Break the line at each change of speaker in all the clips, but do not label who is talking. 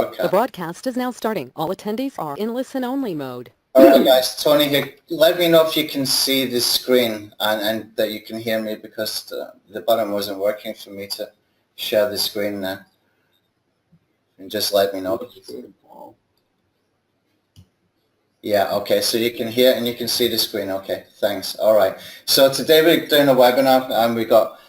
broadcast.
The broadcast is now starting. All attendees are in listen-only mode.
All right, guys. Tony here. Let me know if you can see the screen and that you can hear me, because the button wasn't working for me to share the screen now. And just let me know. Yeah, okay, so you can hear and you can see the screen. Okay, thanks. All right. So today we're doing a webinar, and we got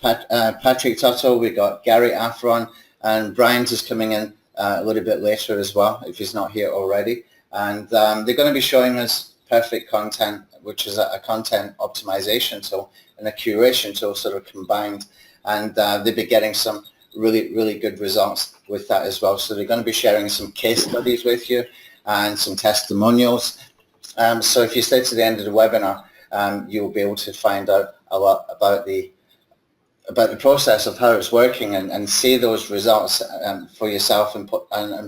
Patrick Tuttle, we got Gary Afron, and Brian's is coming in a little bit later as well, if he's not here already. And they're going to be showing us perfect content, which is a content optimization tool and a curation tool sort of combined. And they'll be getting some really good results with that as well. So they're going to be sharing some case studies with you and some testimonials. So if you stay to the end of the webinar, you'll be able to find out a lot about the process of how it's working and see those results for yourself, and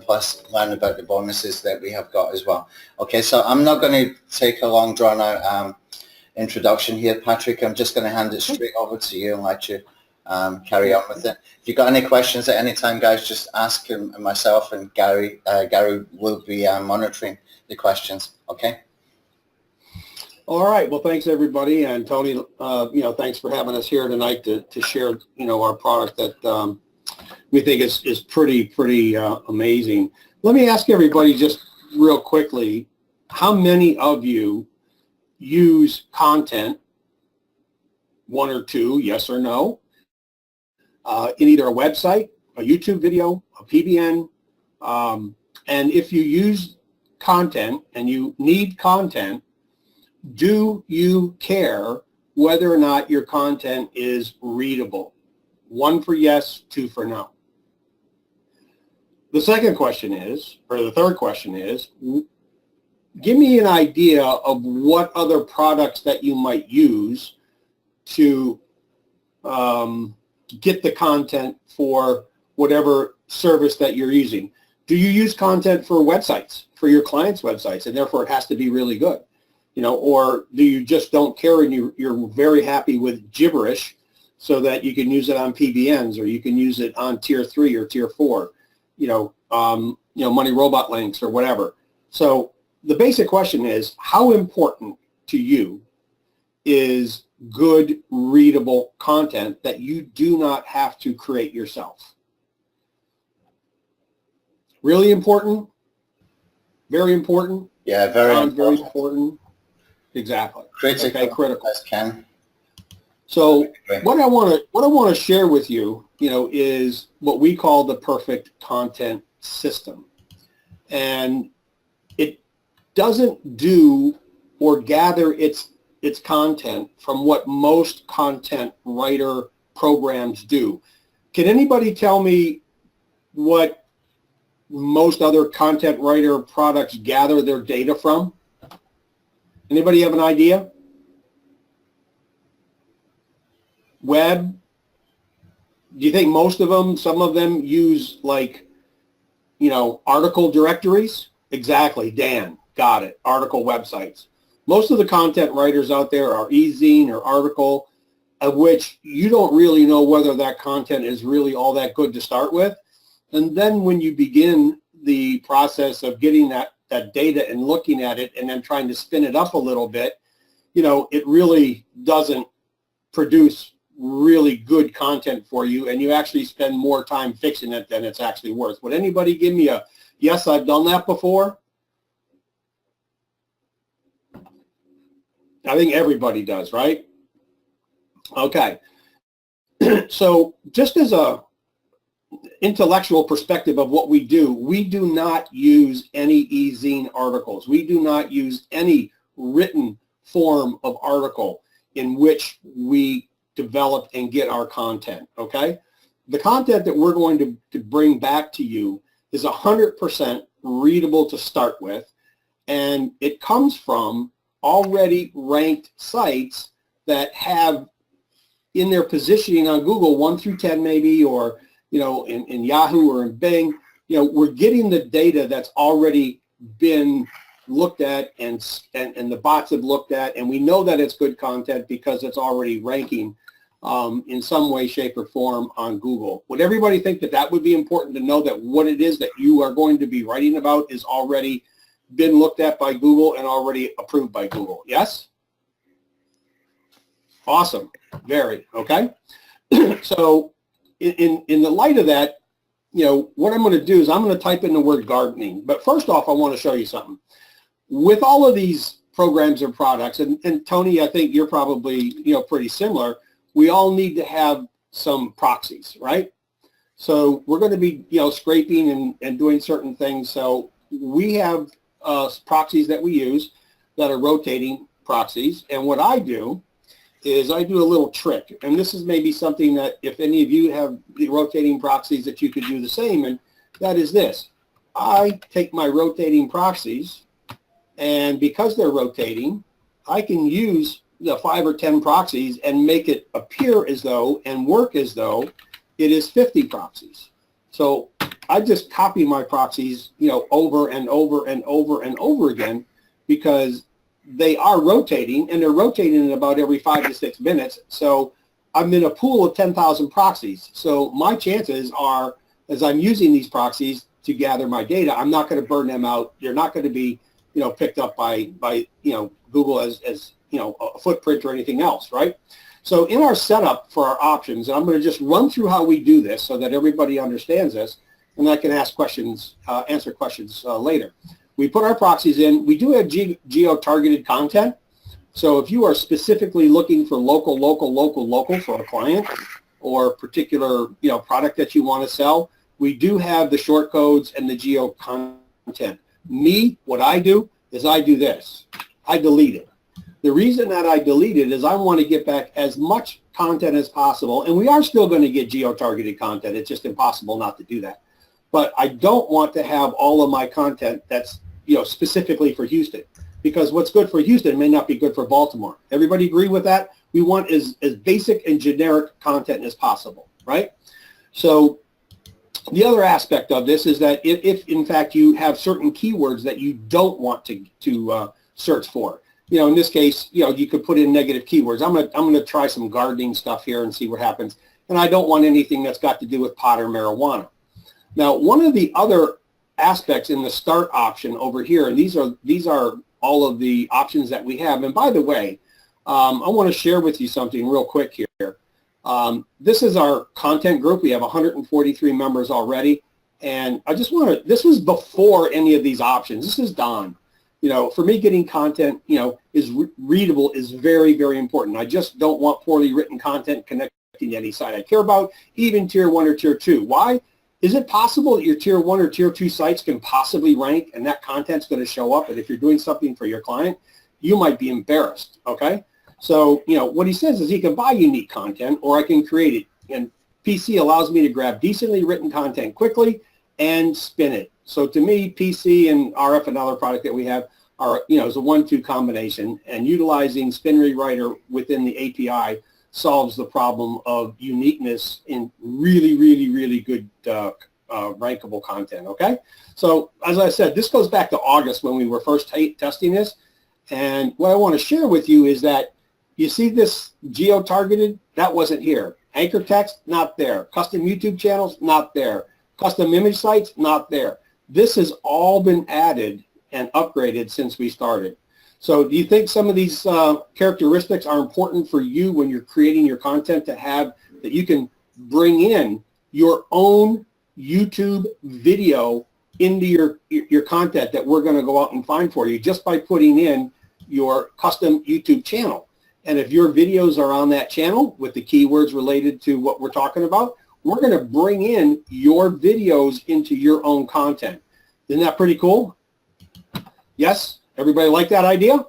plus learn about the bonuses that we have got as well. Okay, so I'm not going to take a long drawn out introduction here, Patrick. I'm just going to hand it straight over to you and let you carry on with it. If you've got any questions at any time, guys, just ask him, myself and Gary. Gary will be monitoring the questions. Okay.
All right. Well, thanks everybody, and Tony. Thanks for having us here tonight to share our product that we think is pretty amazing. Let me ask everybody just real quickly: how many of you use content? One or two, yes or no? In either a website, a YouTube video, a PBN, and if you use content and you need content, do you care whether or not your content is readable? 1 for yes, 2 for no. The second question is, or the third question is, give me an idea of what other products that you might use to get the content for whatever service that you're using. Do you use content for websites, for your clients' websites, and therefore it has to be really good? Or do you just don't care and you're very happy with gibberish so that you can use it on PBNs, or you can use it on tier 3 or tier 4, money robot links or whatever. So the basic question is, how important to you is good readable content that you do not have to create yourself? Really important? Very important?
Yeah, very
important. Exactly.
Critical.
Okay, critical.
As can.
So what I want to share with you, is what we call the perfect content system, and it doesn't do or gather its content from what most content writer programs do. Can anybody tell me what most other content writer products gather their data from? Anybody have an idea? Web? Do you think most of them, some of them use article directories? Exactly, Dan, got it, article websites. Most of the content writers out there are e-zine or article, of which you don't really know whether that content is really all that good to start with. And then when you begin the process of getting that data and looking at it and then trying to spin it up a little bit, it really doesn't produce really good content for you, and you actually spend more time fixing it than it's actually worth. Would anybody give me a yes, I've done that before? I think everybody does, right? Okay. So just as a intellectual perspective of what we do not use any e-zine articles. We do not use any written form of article in which we develop and get our content, okay? The content that we're going to bring back to you is 100% readable to start with, and it comes from already ranked sites that have in their positioning on Google 1 through 10 maybe, or in Yahoo or in Bing, we're getting the data that's already been looked at and the bots have looked at, and we know that it's good content because it's already ranking in some way, shape, or form on Google. Would everybody think that that would be important to know, that what it is that you are going to be writing about is already been looked at by Google and already approved by Google? Yes? Awesome. Very. Okay. So in the light of that, what I'm going to do is I'm going to type in the word gardening. But first off, I want to show you something. With all of these programs and products, and Tony, I think you're probably, pretty similar, we all need to have some proxies, right? So we're going to be, scraping and doing certain things. So we have proxies that we use that are rotating proxies. And what I do is I do a little trick. And this is maybe something that if any of you have the rotating proxies that you could do the same, and that is this. I take my rotating proxies, and because they're rotating, I can use the 5 or 10 proxies and make it appear as though and work as though it is 50 proxies. So I just copy my proxies, over and over and over and over again, because they are rotating, and they're rotating in about every 5 to 6 minutes. So I'm in a pool of 10,000 proxies. So my chances are, as I'm using these proxies to gather my data, I'm not going to burn them out. They're not going to be, picked up by Google as a footprint or anything else, right? So in our setup for our options, and I'm going to just run through how we do this so that everybody understands this, and I can ask questions, answer questions later. We put our proxies in. We do have geo-targeted content. So if you are specifically looking for local for a client or a particular product that you want to sell, we do have the short codes and the geo content. Me, what I do is I do this. I delete it. The reason that I delete it is I want to get back as much content as possible, and we are still going to get geo-targeted content. It's just impossible not to do that. But I don't want to have all of my content that's specifically for Houston, because what's good for Houston may not be good for Baltimore. Everybody agree with that? We want as basic and generic content as possible, right? So the other aspect of this is that if in fact you have certain keywords that you don't want to search for, in this case, you could put in negative keywords. I'm gonna try some gardening stuff here and see what happens. And I don't want anything that's got to do with pot or marijuana. Now, one of the other aspects in the start option over here, and these are all of the options that we have. And by the way, I want to share with you something real quick here. This is our content group. We have 143 members already. And I just want to, this was before any of these options. This is Don. For me, getting content, is readable is very, very important. I just don't want poorly written content connecting to any site I care about, even tier 1 or tier 2. Why? Is it possible that your tier 1 or tier 2 sites can possibly rank and that content's going to show up? And if you're doing something for your client, you might be embarrassed, okay? So, what he says is he can buy unique content or I can create it. And PC allows me to grab decently written content quickly and spin it. So to me, PC and RF, another product that we have, are, is a 1-2 combination. And utilizing Spin Rewriter within the API solves the problem of uniqueness in really, really, really good rankable content, okay? So as I said, this goes back to August when we were first testing this. And what I want to share with you is that you see this geo-targeted? That wasn't here. Anchor text, not there. Custom YouTube channels, not there. Custom image sites, not there. This has all been added and upgraded since we started. So do you think some of these characteristics are important for you when you're creating your content to have, that you can bring in your own YouTube video into your content that we're going to go out and find for you just by putting in your custom YouTube channel? And if your videos are on that channel with the keywords related to what we're talking about, we're going to bring in your videos into your own content. Isn't that pretty cool? Yes? Everybody like that idea?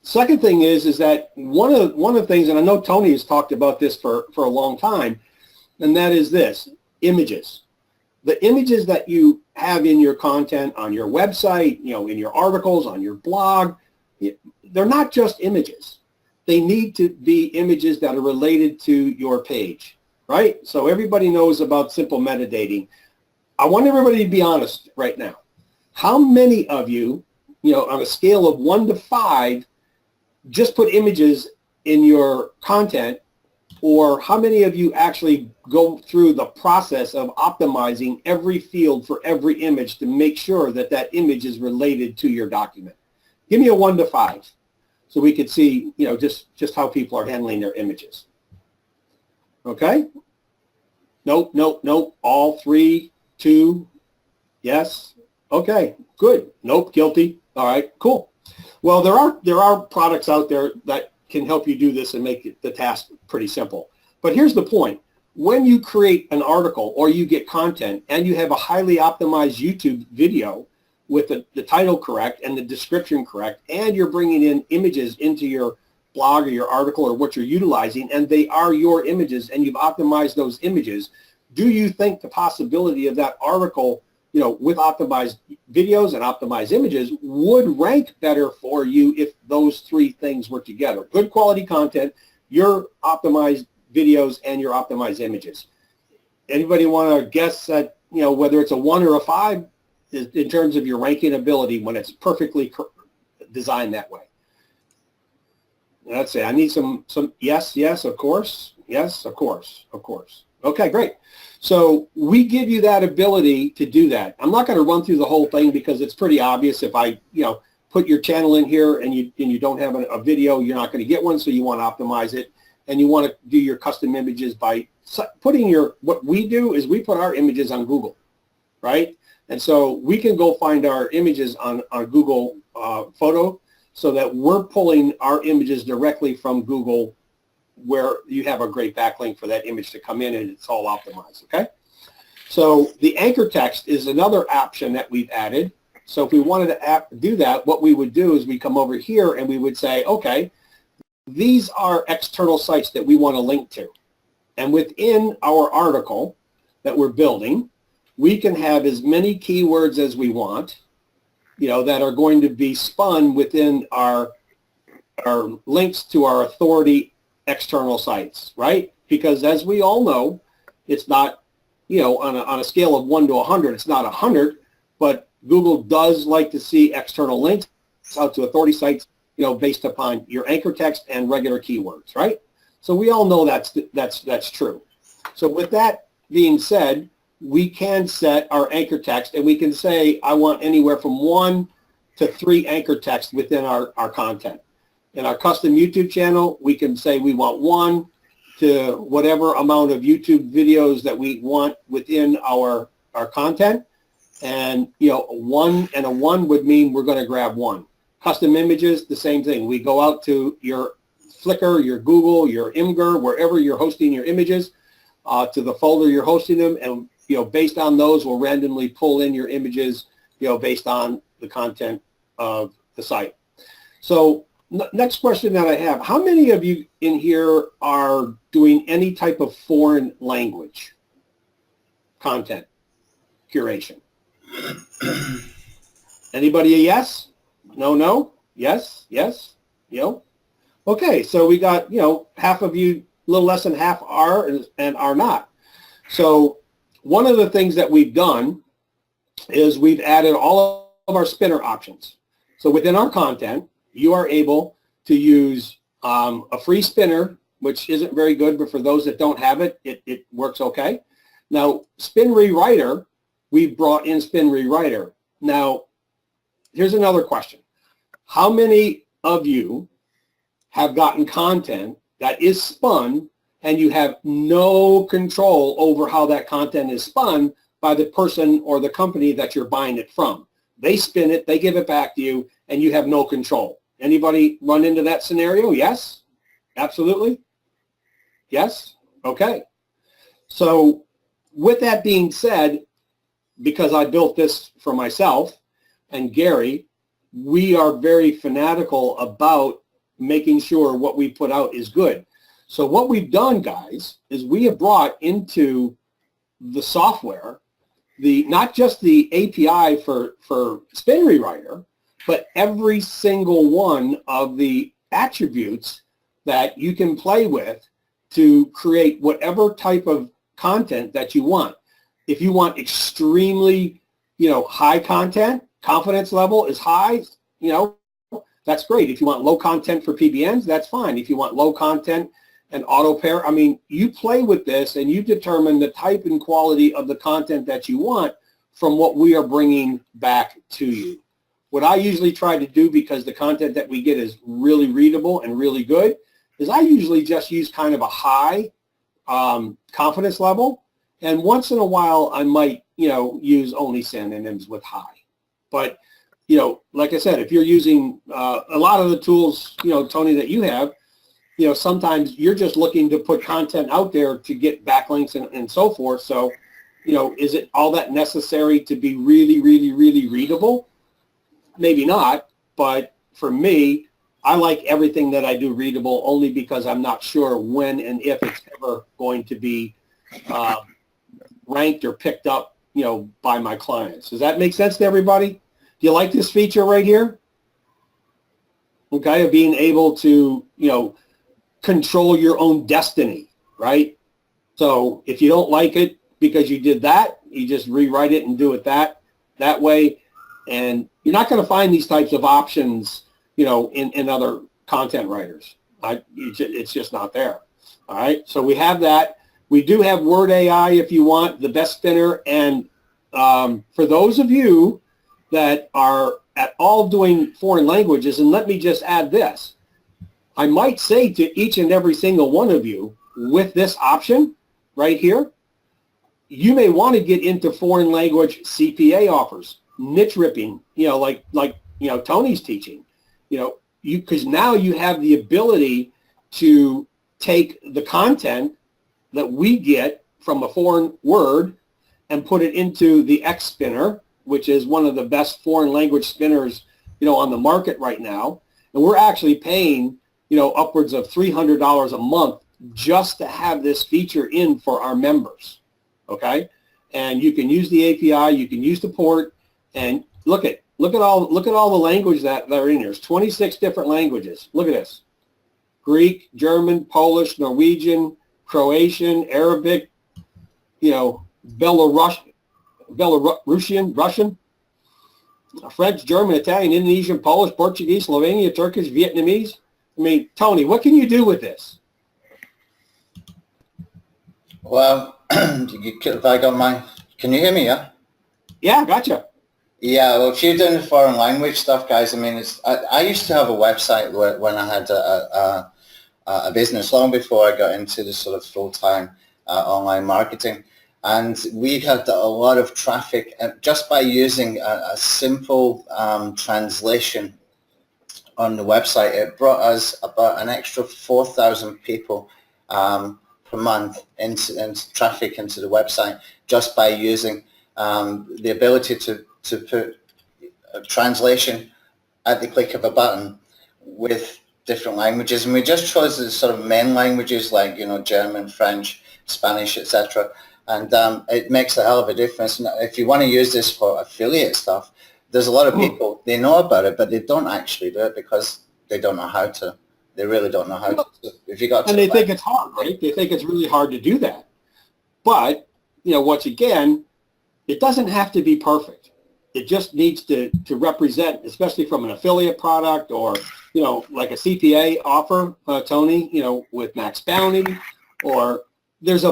Second thing is that one of the things, and I know Tony has talked about this for a long time, and that is this: images. The images that you have in your content, on your website, in your articles, on your blog, they're not just images. They need to be images that are related to your page, right? So everybody knows about simple metadating. I want everybody to be honest right now. How many of you, on a scale of 1 to 5, just put images in your content Or how many of you actually go through the process of optimizing every field for every image to make sure that that image is related to your document? Give me a 1 to 5 so we could see, you know, just how people are handling their images. Okay? Nope, nope, nope. All 3, 2, yes. Okay, good. Nope, guilty. All right, cool. Well, there are products out there that can help you do this and make the task pretty simple. But here's the point. When you create an article or you get content and you have a highly optimized YouTube video with the title correct and the description correct, and you're bringing in images into your blog or your article or what you're utilizing, and they are your images and you've optimized those images, do you think the possibility of that article, you know, with optimized videos and optimized images would rank better for you if those 3 things were together? Good quality content, your optimized videos, and your optimized images. Anybody want to guess at, you know, whether it's a 1 or a 5 in terms of your ranking ability when it's perfectly designed that way? Let's say I need some yes, yes, of course. Yes, of course, of course. Okay, great. So we give you that ability to do that. I'm not going to run through the whole thing because it's pretty obvious. If I, you know, put your channel in here and you don't have a video, you're not going to get one, so you want to optimize it. And you want to do your custom images by putting what we do is we put our images on Google, right? And so we can go find our images on Google Photo so that we're pulling our images directly from Google, where you have a great backlink for that image to come in and it's all optimized, okay? So the anchor text is another option that we've added. So if we wanted to do that, what we would do is we come over here and we would say, okay, these are external sites that we want to link to. And within our article that we're building, we can have as many keywords as we want, you know, that are going to be spun within our links to our authority external sites, right? Because as we all know, it's not, you know, on a scale of 1 to 100, it's not 100, but Google does like to see external links out to authority sites, you know, based upon your anchor text and regular keywords, right? So we all know that's true. So with that being said, we can set our anchor text and we can say, I want anywhere from 1 to 3 anchor text within our content. In our custom YouTube channel, we can say we want 1 to whatever amount of YouTube videos that we want within our content. And, you know, 1 and a 1 would mean we're going to grab 1. Custom images, the same thing. We go out to your Flickr, your Google, your Imgur, wherever you're hosting your images, to the folder you're hosting them, and, you know, based on those, we'll randomly pull in your images, you know, based on the content of the site. So next question that I have, how many of you in here are doing any type of foreign language content curation? Anybody a yes? No, no? Yes, yes, you know? Okay, so we got, you know, half of you, a little less than half are and are not. So one of the things that we've done is we've added all of our spinner options. So within our content, you are able to use a free spinner, which isn't very good, but for those that don't have it, it works okay. Now, Spin Rewriter, we've brought in Spin Rewriter. Now, here's another question. How many of you have gotten content that is spun and you have no control over how that content is spun by the person or the company that you're buying it from? They spin it, they give it back to you, and you have no control. Anybody run into that scenario? Yes? Absolutely? Yes? Okay. So with that being said, because I built this for myself and Gary, we are very fanatical about making sure what we put out is good. So what we've done, guys, is we have brought into the software not just the API for Spin Rewriter, but every single one of the attributes that you can play with to create whatever type of content that you want. If you want extremely, you know, high content, confidence level is high, you know, that's great. If you want low content for PBNs, that's fine. If you want low content and auto pair. I mean, you play with this and you determine the type and quality of the content that you want from what we are bringing back to you. What I usually try to do, because the content that we get is really readable and really good, is I usually just use kind of a high confidence level, and once in a while I might, use only synonyms with high. But, like I said, if you're using a lot of the tools, Tony, that you have, sometimes you're just looking to put content out there to get backlinks and so forth. So, is it all that necessary to be really, really, really readable? Maybe not, but for me, I like everything that I do readable only because I'm not sure when and if it's ever going to be ranked or picked up, by my clients. Does that make sense to everybody? Do you like this feature right here? Okay, of being able to, control your own destiny, right? So if you don't like it because you did that, you just rewrite it and do it that way. And you're not going to find these types of options, in other content writers. It's just not there. All right. So we have that. We do have Word AI if you want, the best spinner. And for those of you that are at all doing foreign languages, and let me just add this, I might say to each and every single one of you, with this option right here, you may want to get into foreign language CPA offers, niche ripping, like Tony's teaching, because now you have the ability to take the content that we get from a foreign word and put it into the X spinner, which is one of the best foreign language spinners, on the market right now. And we're actually paying, upwards of $300 a month just to have this feature in for our members. Okay. And you can use the API, you can use the port, and look at all the language that are in here. There's 26 different languages. Look at this. Greek, German, Polish, Norwegian, Croatian, Arabic, Belarusian, Russian, French, German, Italian, Indonesian, Polish, Portuguese, Slovenia, Turkish, Vietnamese. I mean, Tony, what can you do with this?
Well, have I got my, can you hear me, yeah?
Yeah, gotcha.
Yeah, well, if you're doing the foreign language stuff, guys, I mean, I used to have a website when I had a business long before I got into the sort of full-time online marketing. And we had a lot of traffic just by using a simple translation on the website. It brought us about an extra 4,000 people per month into traffic into the website just by using the ability to put a translation at the click of a button with different languages. And we just chose the sort of main languages like, German, French, Spanish, etc. And it makes a hell of a difference. And if you want to use this for affiliate stuff, there's a lot of people, they know about it, but they don't actually do it because they don't know how to. They really don't know how to. If you got to,
and they think it's hard, right? They think it's really hard to do that. But, once again, it doesn't have to be perfect. It just needs to represent, especially from an affiliate product or, like a CPA offer, Tony, with Max Bounty, or there's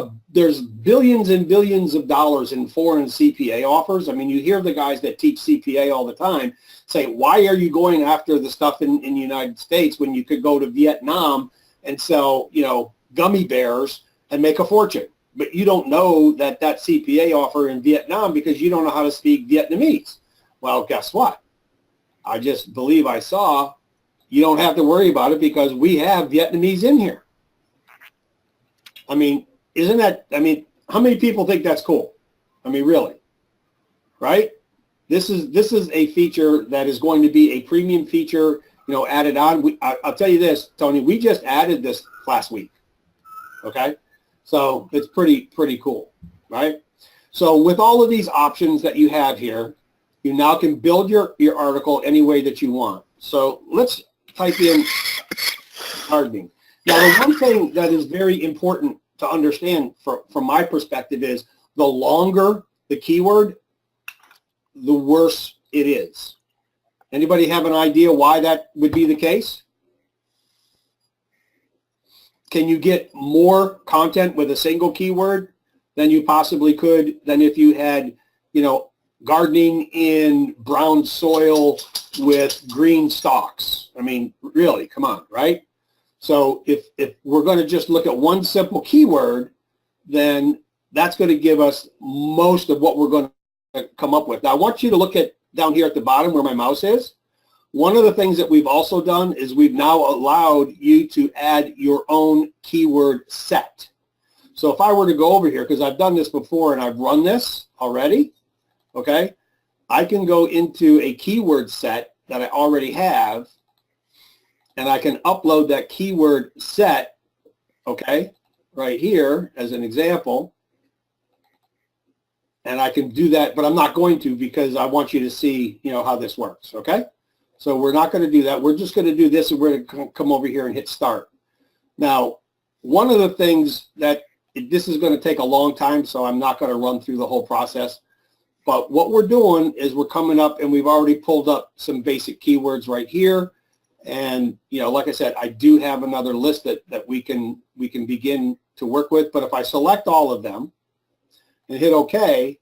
billions and billions of dollars in foreign CPA offers. I mean, you hear the guys that teach CPA all the time say, why are you going after the stuff in the United States when you could go to Vietnam and sell, gummy bears and make a fortune? But you don't know that CPA offer in Vietnam because you don't know how to speak Vietnamese. Well, guess what? I just believe I saw you don't have to worry about it because we have Vietnamese in here. I mean, how many people think that's cool? I mean, really, right? This is a feature that is going to be a premium feature, added on. I'll tell you this, Tony, we just added this last week. Okay. So it's pretty cool, right? So with all of these options that you have here, you now can build your article any way that you want. So let's type in gardening. Now, the one thing that is very important to understand from my perspective is the longer the keyword, the worse it is. Anybody have an idea why that would be the case? can you get more content with a single keyword than you possibly could than if you had, you know, gardening in brown soil with green stalks? I mean, really, come on, right? So if we're going to just look at one simple keyword, then that's going to give us most of what we're going to come up with. Now, I want you to look at down here at the bottom where my mouse is. One of the things that we've also done is we've now allowed you to add your own keyword set. So if I were to go over here, because I've done this before and I've run this already, okay, I can go into a keyword set that I already have, and I can upload that keyword set, okay, right here as an example. And I can do that, but I'm not going to because I want you to see, you know, how this works, okay? So we're not going to do that. We're just going to do this, and we're going to come over here and hit start. Now, one of the things that this is going to take a long time, so I'm not going to run through the whole process. But what we're doing is we're coming up, and we've already pulled up some basic keywords right here. And, you know, like I said, I do have another list that we can begin to work with. But if I select all of them and hit OK,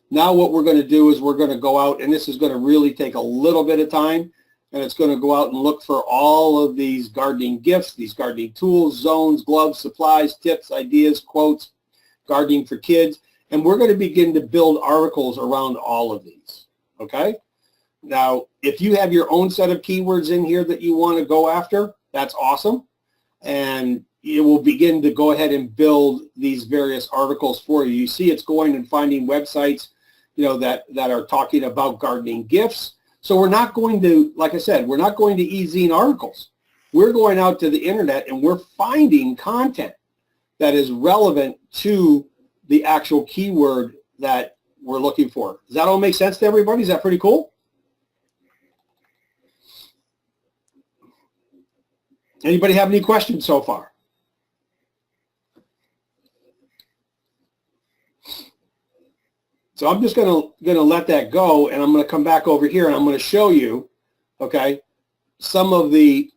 now what we're going to do is we're going to go out, and this is going to really take a little bit of time, and it's going to go out and look for all of these gardening gifts, these gardening tools, zones, gloves, supplies, tips, ideas, quotes, gardening for kids, and we're going to begin to build articles around all of these, okay? Now, if you have your own set of keywords in here that you want to go after, that's awesome, and it will begin to go ahead and build these various articles for you. You see it's going and finding websites, you know, that are talking about gardening gifts. So we're not going to, like I said, we're not going to e-zine articles. We're going out to the internet and we're finding content that is relevant to the actual keyword that we're looking for. Does that all make sense to everybody? Is that pretty cool? Anybody have any questions so far? So I'm just going to let that go, and I'm going to come back over here, and I'm going to show you, okay, some of the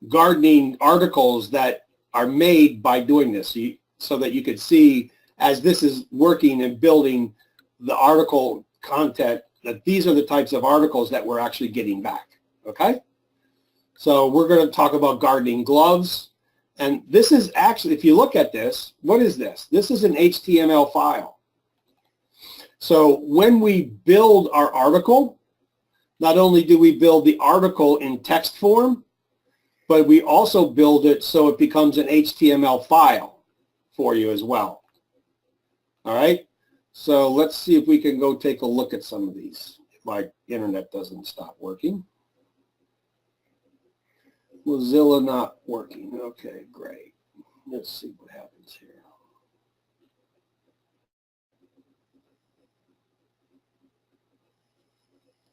gardening articles that are made by doing this, so that you could see as this is working and building the article content that these are the types of articles that we're actually getting back, okay? So we're going to talk about gardening gloves, and this is actually, if you look at this, what is this? This is an HTML file. So when we build our article, not only do we build the article in text form, but we also build it so it becomes an HTML file for you as well. All right? So let's see if we can go take a look at some of these. If my internet doesn't stop working. Mozilla not working. Okay, great. Let's see what happens here.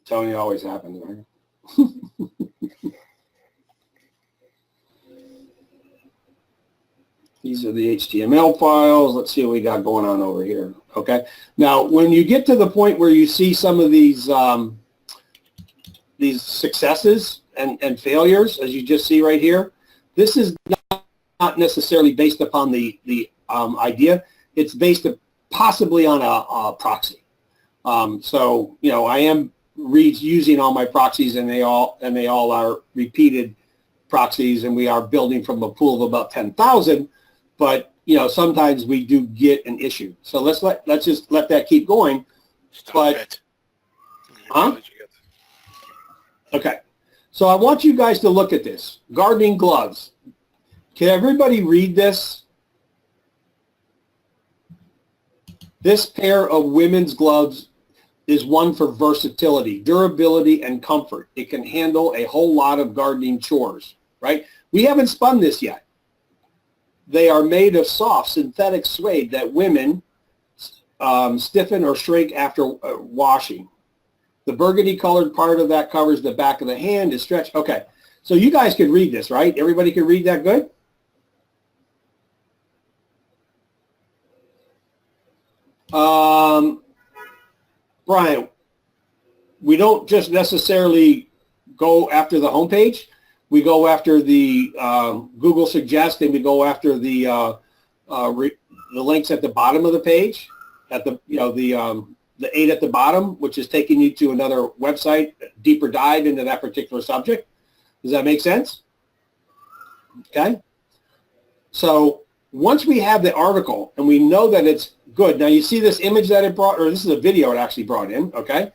Telling you always happens, right? These are the HTML files. Let's see what we got going on over here. Okay. Now, when you get to the point where you see some of these successes and failures, as you just see right here, this is not necessarily based upon the idea. It's based possibly on a proxy. So, you know, I am using all my proxies, and they all are repeated proxies, and we are building from a pool of about 10,000. But you know, sometimes we do get an issue. So let's just let that keep going.
Stop it.
Huh? Okay. So I want you guys to look at this. Gardening gloves. Can everybody read this? This pair of women's gloves is one for versatility, durability, and comfort. It can handle a whole lot of gardening chores, right? We haven't spun this yet. They are made of soft synthetic suede that women stiffen or shrink after washing. The burgundy colored part of that covers the back of the hand, is stretched. Okay, so you guys can read this, right? Everybody can read that good? Brian, we don't just necessarily go after the homepage. We go after the Google Suggest, and we go after the links at the bottom of the page, at the the 8 at the bottom, which is taking you to another website, deeper dive into that particular subject. Does that make sense? Okay. So once we have the article and we know that it's good, now you see this image that it brought, or this is a video it actually brought in, okay?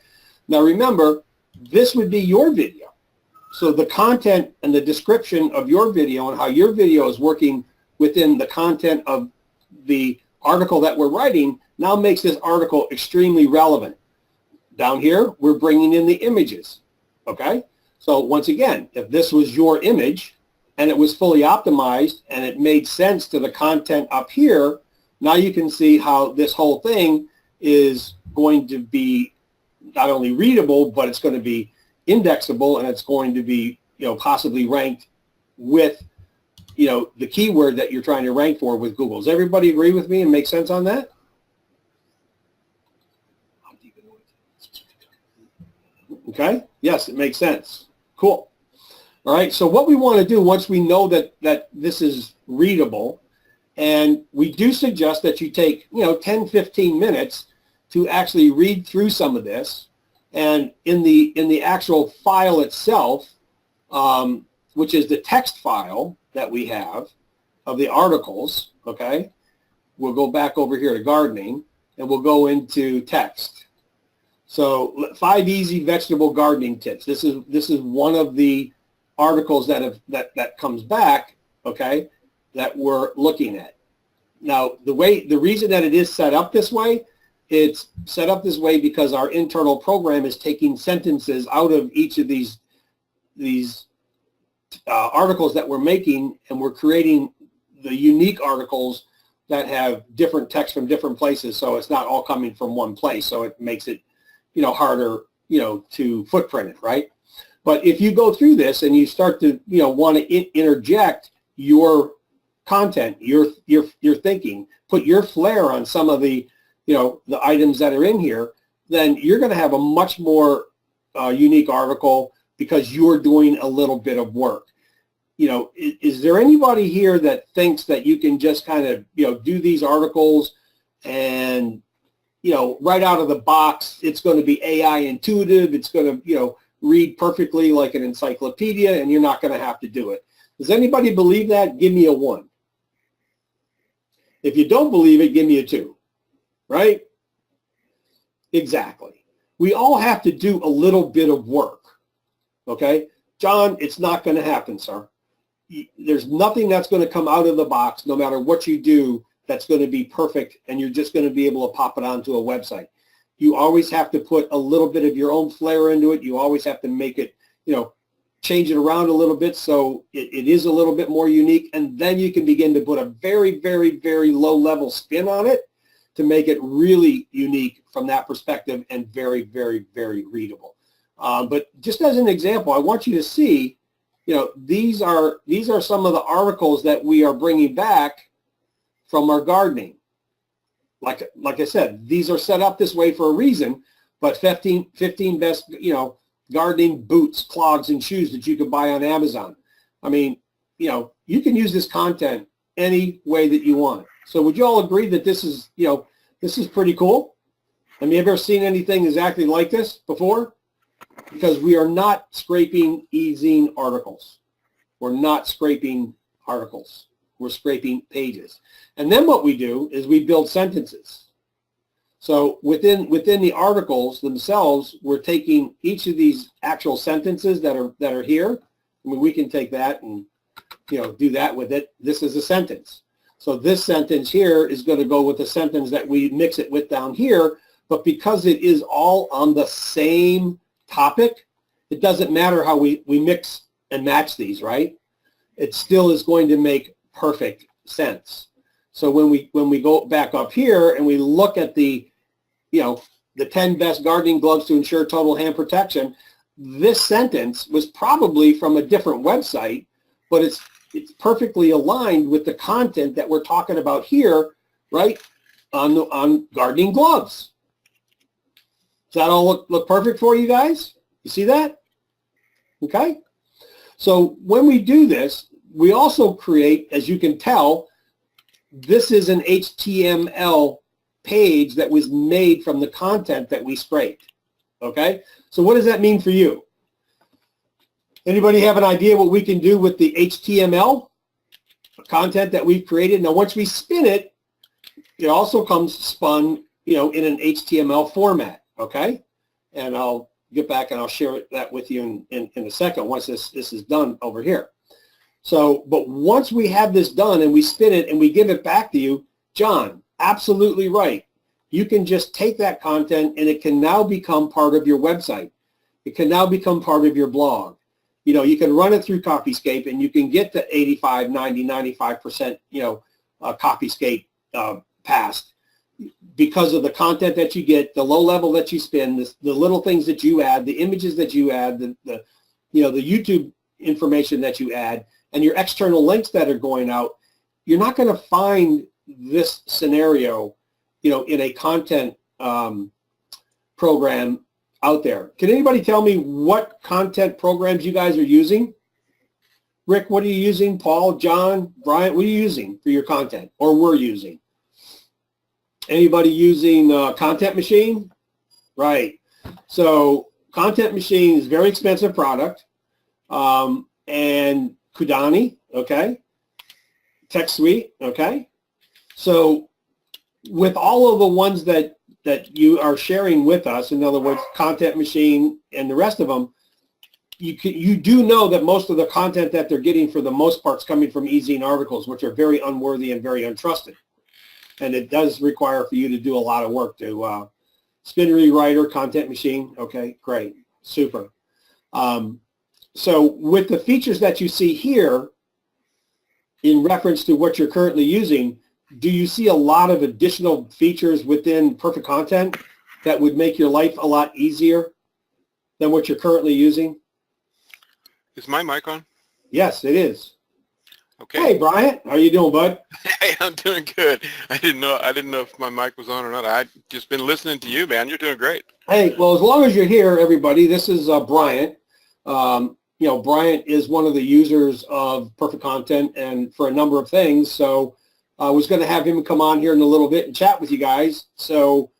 Now remember, this would be your video. So the content and the description of your video and how your video is working within the content of the article that we're writing now makes this article extremely relevant. Down here, we're bringing in the images, okay? So once again, if this was your image and it was fully optimized and it made sense to the content up here, now you can see how this whole thing is going to be not only readable, but it's going to be indexable, and it's going to be, possibly ranked with, the keyword that you're trying to rank for with Google. Does everybody agree with me and make sense on that? Okay. Yes, it makes sense. Cool. All right. So what we want to do once we know that this is readable, and we do suggest that you take, 10, 15 minutes to actually read through some of this. And in the actual file itself, which is the text file that we have of the articles, okay, we'll go back over here to gardening, and we'll go into text. So 5 easy vegetable gardening tips. This is one of the articles that comes back, okay, that we're looking at. Now the reason that it is set up this way, it's set up this way because our internal program is taking sentences out of each of these articles that we're making, and we're creating the unique articles that have different text from different places. So it's not all coming from one place. So it makes it, harder, to footprint it, right? But if you go through this and you start to, want to interject your content, your thinking, put your flair on some of the, the items that are in here, then you're going to have a much more unique article because you're doing a little bit of work. Is there anybody here that thinks that you can just kind of, do these articles and, right out of the box, it's going to be AI intuitive, it's going to, read perfectly like an encyclopedia, and you're not going to have to do it? Does anybody believe that? Give me a 1. If you don't believe it, give me a 2. Right? Exactly. We all have to do a little bit of work. Okay? John, it's not going to happen, sir. There's nothing that's going to come out of the box, no matter what you do, that's going to be perfect, and you're just going to be able to pop it onto a website. You always have to put a little bit of your own flair into it. You always have to make it, change it around a little bit so it is a little bit more unique, and then you can begin to put a very, very, very low-level spin on it to make it really unique from that perspective and very, very, very readable. But just as an example, I want you to see, these are some of the articles that we are bringing back from our gardening. Like I said, these are set up this way for a reason, but 15 best, gardening boots, clogs, and shoes that you can buy on Amazon. I mean, you can use this content any way that you want. So would you all agree that this is, this is pretty cool? Have you ever seen anything exactly like this before? Because we are not scraping e-zine articles. We're not scraping articles. We're scraping pages. And then what we do is we build sentences. So within the articles themselves, we're taking each of these actual sentences that are here. I mean, we can take that and do that with it. This is a sentence. So this sentence here is going to go with the sentence that we mix it with down here. But because it is all on the same topic, it doesn't matter how we mix and match these, right? It still is going to make perfect sense. So when we go back up here and we look at the 10 best gardening gloves to ensure total hand protection, this sentence was probably from a different website, but it's perfectly aligned with the content that we're talking about here, right, on gardening gloves. Does that all look perfect for you guys? You see that? Okay. So when we do this, we also create, as you can tell, this is an HTML page that was made from the content that we scraped. Okay? So what does that mean for you? Anybody have an idea what we can do with the HTML content that we've created? Now, once we spin it, it also comes spun, in an HTML format. Okay? And I'll get back and I'll share that with you in a second once this is done over here. So, but once we have this done and we spin it and we give it back to you, John, absolutely right. You can just take that content and it can now become part of your website. It can now become part of your blog. You can run it through Copyscape and you can get to 85, 90, 95%, Copyscape passed because of the content that you get, the low level that you spin, the little things that you add, the images that you add, the YouTube information that you add, and your external links that are going out. You're not going to find this scenario, in a content program out there. Can anybody tell me what content programs you guys are using? Rick, what are you using? Paul, John, Brian, what are you using for your content, or were using? Anybody using Content Machine? Right. So Content Machine is a very expensive product. And Kudani, okay. Text Suite, okay. So with all of the ones that you are sharing with us, in other words, Content Machine and the rest of them, you do know that most of the content that they're getting for the most part is coming from e-zine articles, which are very unworthy and very untrusted. And it does require for you to do a lot of work to spin rewriter, Content Machine. Okay, great, super. So with the features that you see here, in reference to what you're currently using, do you see a lot of additional features within Perfect Content that would make your life a lot easier than what you're currently using?
Is my mic on?
Yes, it is.
Okay.
Hey, Bryant, how you doing, bud?
Hey, I'm doing good. I didn't know if my mic was on or not. I just been listening to you, man. You're doing great.
Hey, well, as long as you're here, everybody, this is Bryant. Bryant is one of the users of Perfect Content and for a number of things. So I was going to have him come on here in a little bit and chat with you guys. So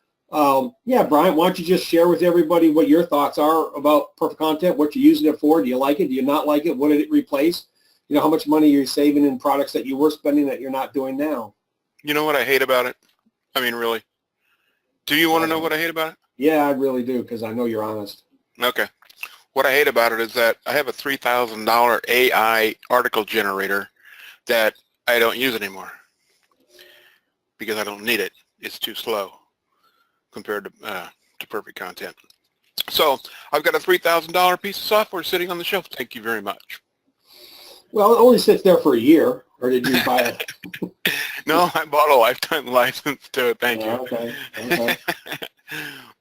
yeah, Bryant, why don't you just share with everybody what your thoughts are about Perfect Content, what you're using it for? Do you like it? Do you not like it? What did it replace? How much money you're saving in products that you were spending that you're not doing now?
You know what I hate about it? I mean, really. Do you want to know what I hate about it?
Yeah, I really do, because I know you're honest.
Okay. What I hate about it is that I have a $3,000 AI article generator that I don't use anymore because I don't need it. It's too slow compared to Perfect Content. So I've got a $3,000 piece of software sitting on the shelf. Thank you very much.
Well, it only sits there for a year, or did you buy it?
No, I bought a lifetime license to it. Thank you.
Okay. Okay.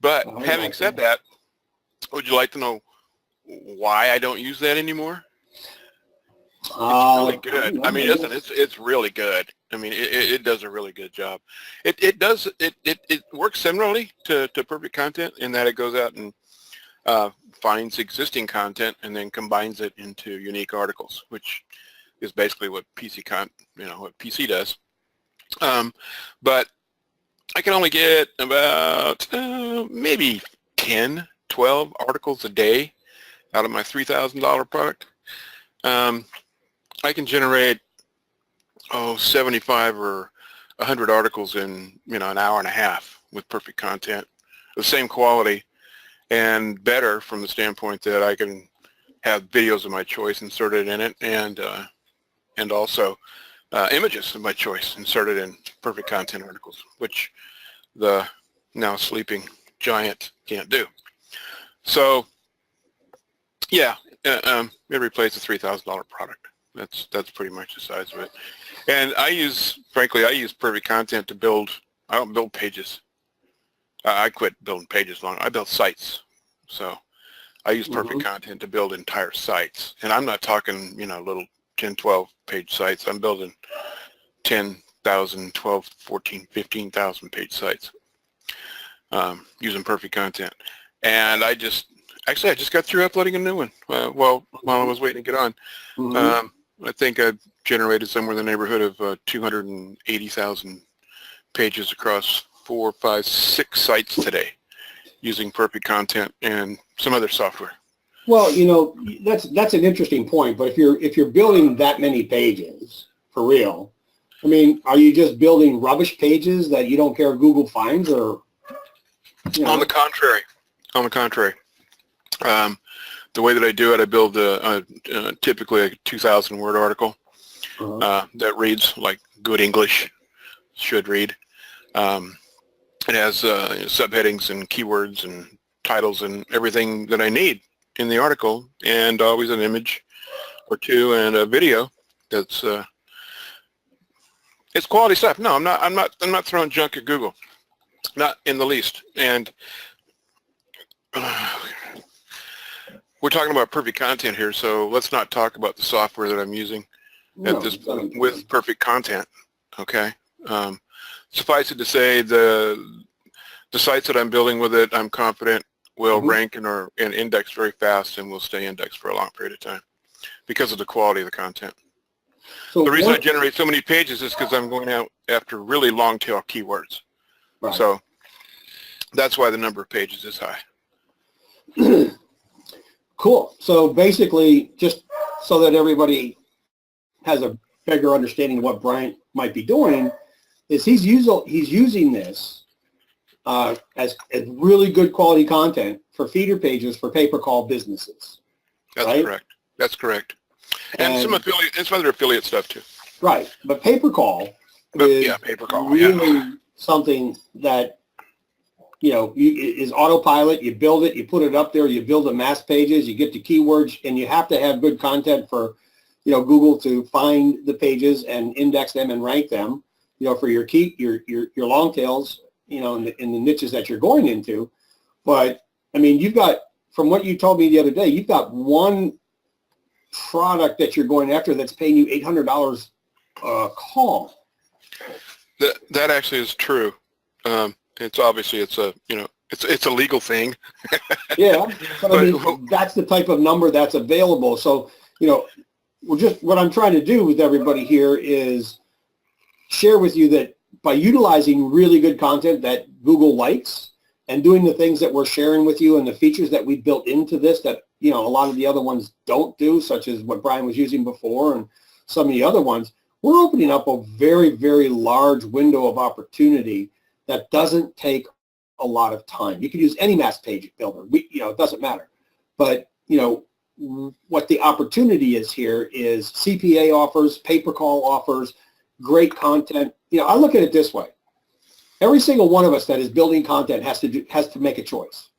But having said that, would you like to know why I don't use that anymore? It's really good. I mean, listen, it's really good. I mean, it does a really good job. It works similarly to Perfect Content in that it goes out and finds existing content and then combines it into unique articles, which is basically what what PC does. But I can only get about maybe 10, 12 articles a day out of my $3,000 product. I can generate 75 or 100 articles in an hour and a half with Perfect Content, the same quality and better from the standpoint that I can have videos of my choice inserted in it and also images of my choice inserted in Perfect Content articles, which the now sleeping giant can't do. So yeah, it replaced a $3,000 product. That's pretty much the size of it. And frankly, I use Perfect Content to build. I don't build pages. I quit building pages long. I build sites. So I use Perfect Content to build entire sites. And I'm not talking, little 10, 12 page sites. I'm building 10,000, 12, 14, 15,000 page sites using Perfect Content. And I Actually, I just got through uploading a new one. While I was waiting to get on. I think I generated somewhere in the neighborhood of 280,000 pages across 4, 5, 6 sites today using Perfect Content and some other software.
Well, you know, that's an interesting point. But if you're building that many pages for real, I mean, are you just building rubbish pages that you don't care if Google finds, or? You know? On the contrary.
The way that I do it, I build typically a 2,000 word article that reads like good English should read. It has subheadings and keywords and titles and everything that I need in the article, and always an image or two and a video that's it's quality stuff. No, I'm not throwing junk at Google, not in the least. And we're talking about Perfect Content here, so let's not talk about the software that I'm using at this point with Perfect Content. Okay. Suffice it to say, the sites that I'm building with it, I'm confident will rank and index very fast, and will stay indexed for a long period of time because of the quality of the content. So the reason I generate so many pages is because I'm going out after really long tail keywords. Right. So that's why the number of pages is high.
Cool. So basically, just so that everybody has a bigger understanding of what Bryant might be doing, is he's using this as really good quality content for feeder pages for pay-per-call businesses.
That's
right?
Correct. That's correct. And some other affiliate stuff too.
Right. But pay-per-call is really something that, you know, is autopilot. You build it, you put it up there, you build the mass pages, you get the keywords, and you have to have good content for, you know, Google to find the pages and index them and rank them, you know, for your long tails, you know, in the niches that you're going into. But I mean, you've got, from what you told me the other day, you've got one product that you're going after that's paying you $800 a call.
That actually is true. It's obviously it's a legal thing.
Yeah, but I mean, that's the type of number that's available. So, you know, what I'm trying to do with everybody here is share with you that by utilizing really good content that Google likes and doing the things that we're sharing with you and the features that we built into this that, you know, a lot of the other ones don't do, such as what Brian was using before and some of the other ones, we're opening up a very, very large window of opportunity that doesn't take a lot of time. You can use any mass page builder. You know, it doesn't matter. But, you know, what the opportunity is here is CPA offers, pay-per-call offers, great content. You know, I look at it this way. Every single one of us that is building content has to make a choice.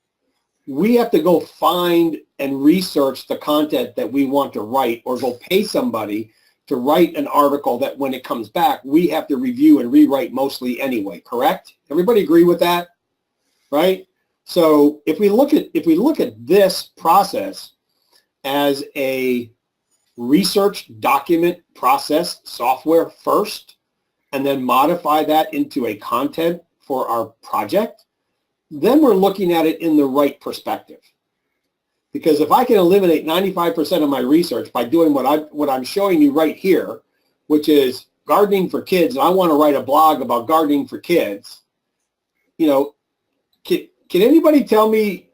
We have to go find and research the content that we want to write, or go pay somebody to write an article that when it comes back, we have to review and rewrite mostly anyway, correct? Everybody agree with that, right? So if we look at this process as a research document process software first, and then modify that into a content for our project, then we're looking at it in the right perspective. Because if I can eliminate 95% of my research by doing what I'm showing you right here, which is gardening for kids, and I want to write a blog about gardening for kids, you know, can anybody tell me,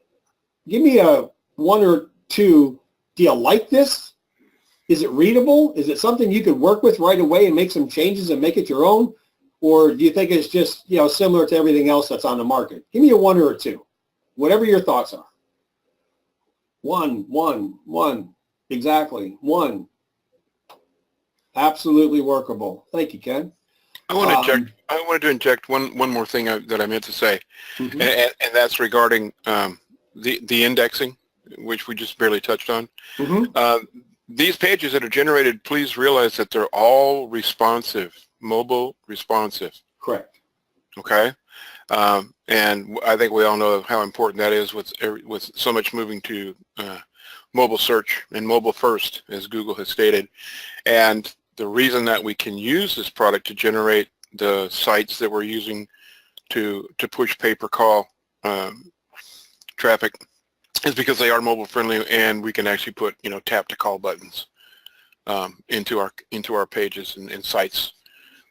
give me a one or two, do you like this? Is it readable? Is it something you could work with right away and make some changes and make it your own? Or do you think it's just, you know, similar to everything else that's on the market? Give me a one or a two, whatever your thoughts are. One. Exactly. One. Absolutely workable. Thank you, Ken.
I wanted to inject one more thing that I meant to say, and that's regarding the indexing, which we just barely touched on. These pages that are generated, please realize that they're all responsive, mobile responsive.
Correct.
Okay. And I think we all know how important that is with so much moving to mobile search and mobile first, as Google has stated. And the reason that we can use this product to generate the sites that we're using to push pay-per-call traffic is because they are mobile friendly, and we can actually put, tap to call buttons into our pages and sites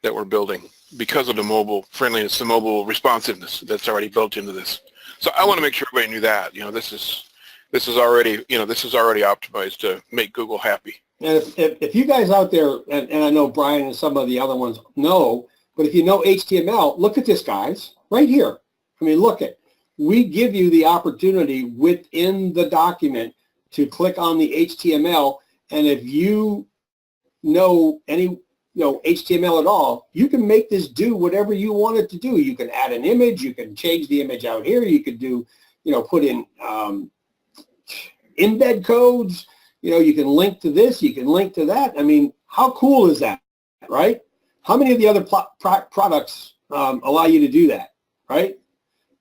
that we're building because of the mobile friendliness, the mobile responsiveness that's already built into this. So I want to make sure everybody knew that. This is already optimized to make Google happy.
And if you guys out there, and I know Brian and some of the other ones know, but if you know HTML, look at this, guys, right here. I mean, look at, we give you the opportunity within the document to click on the HTML, and if you know any HTML at all, you can make this do whatever you want it to do. You can add an image, you can change the image out here, you could do, put in embed codes, you can link to this, you can link to that. I mean, how cool is that, right? How many of the other products allow you to do that, right?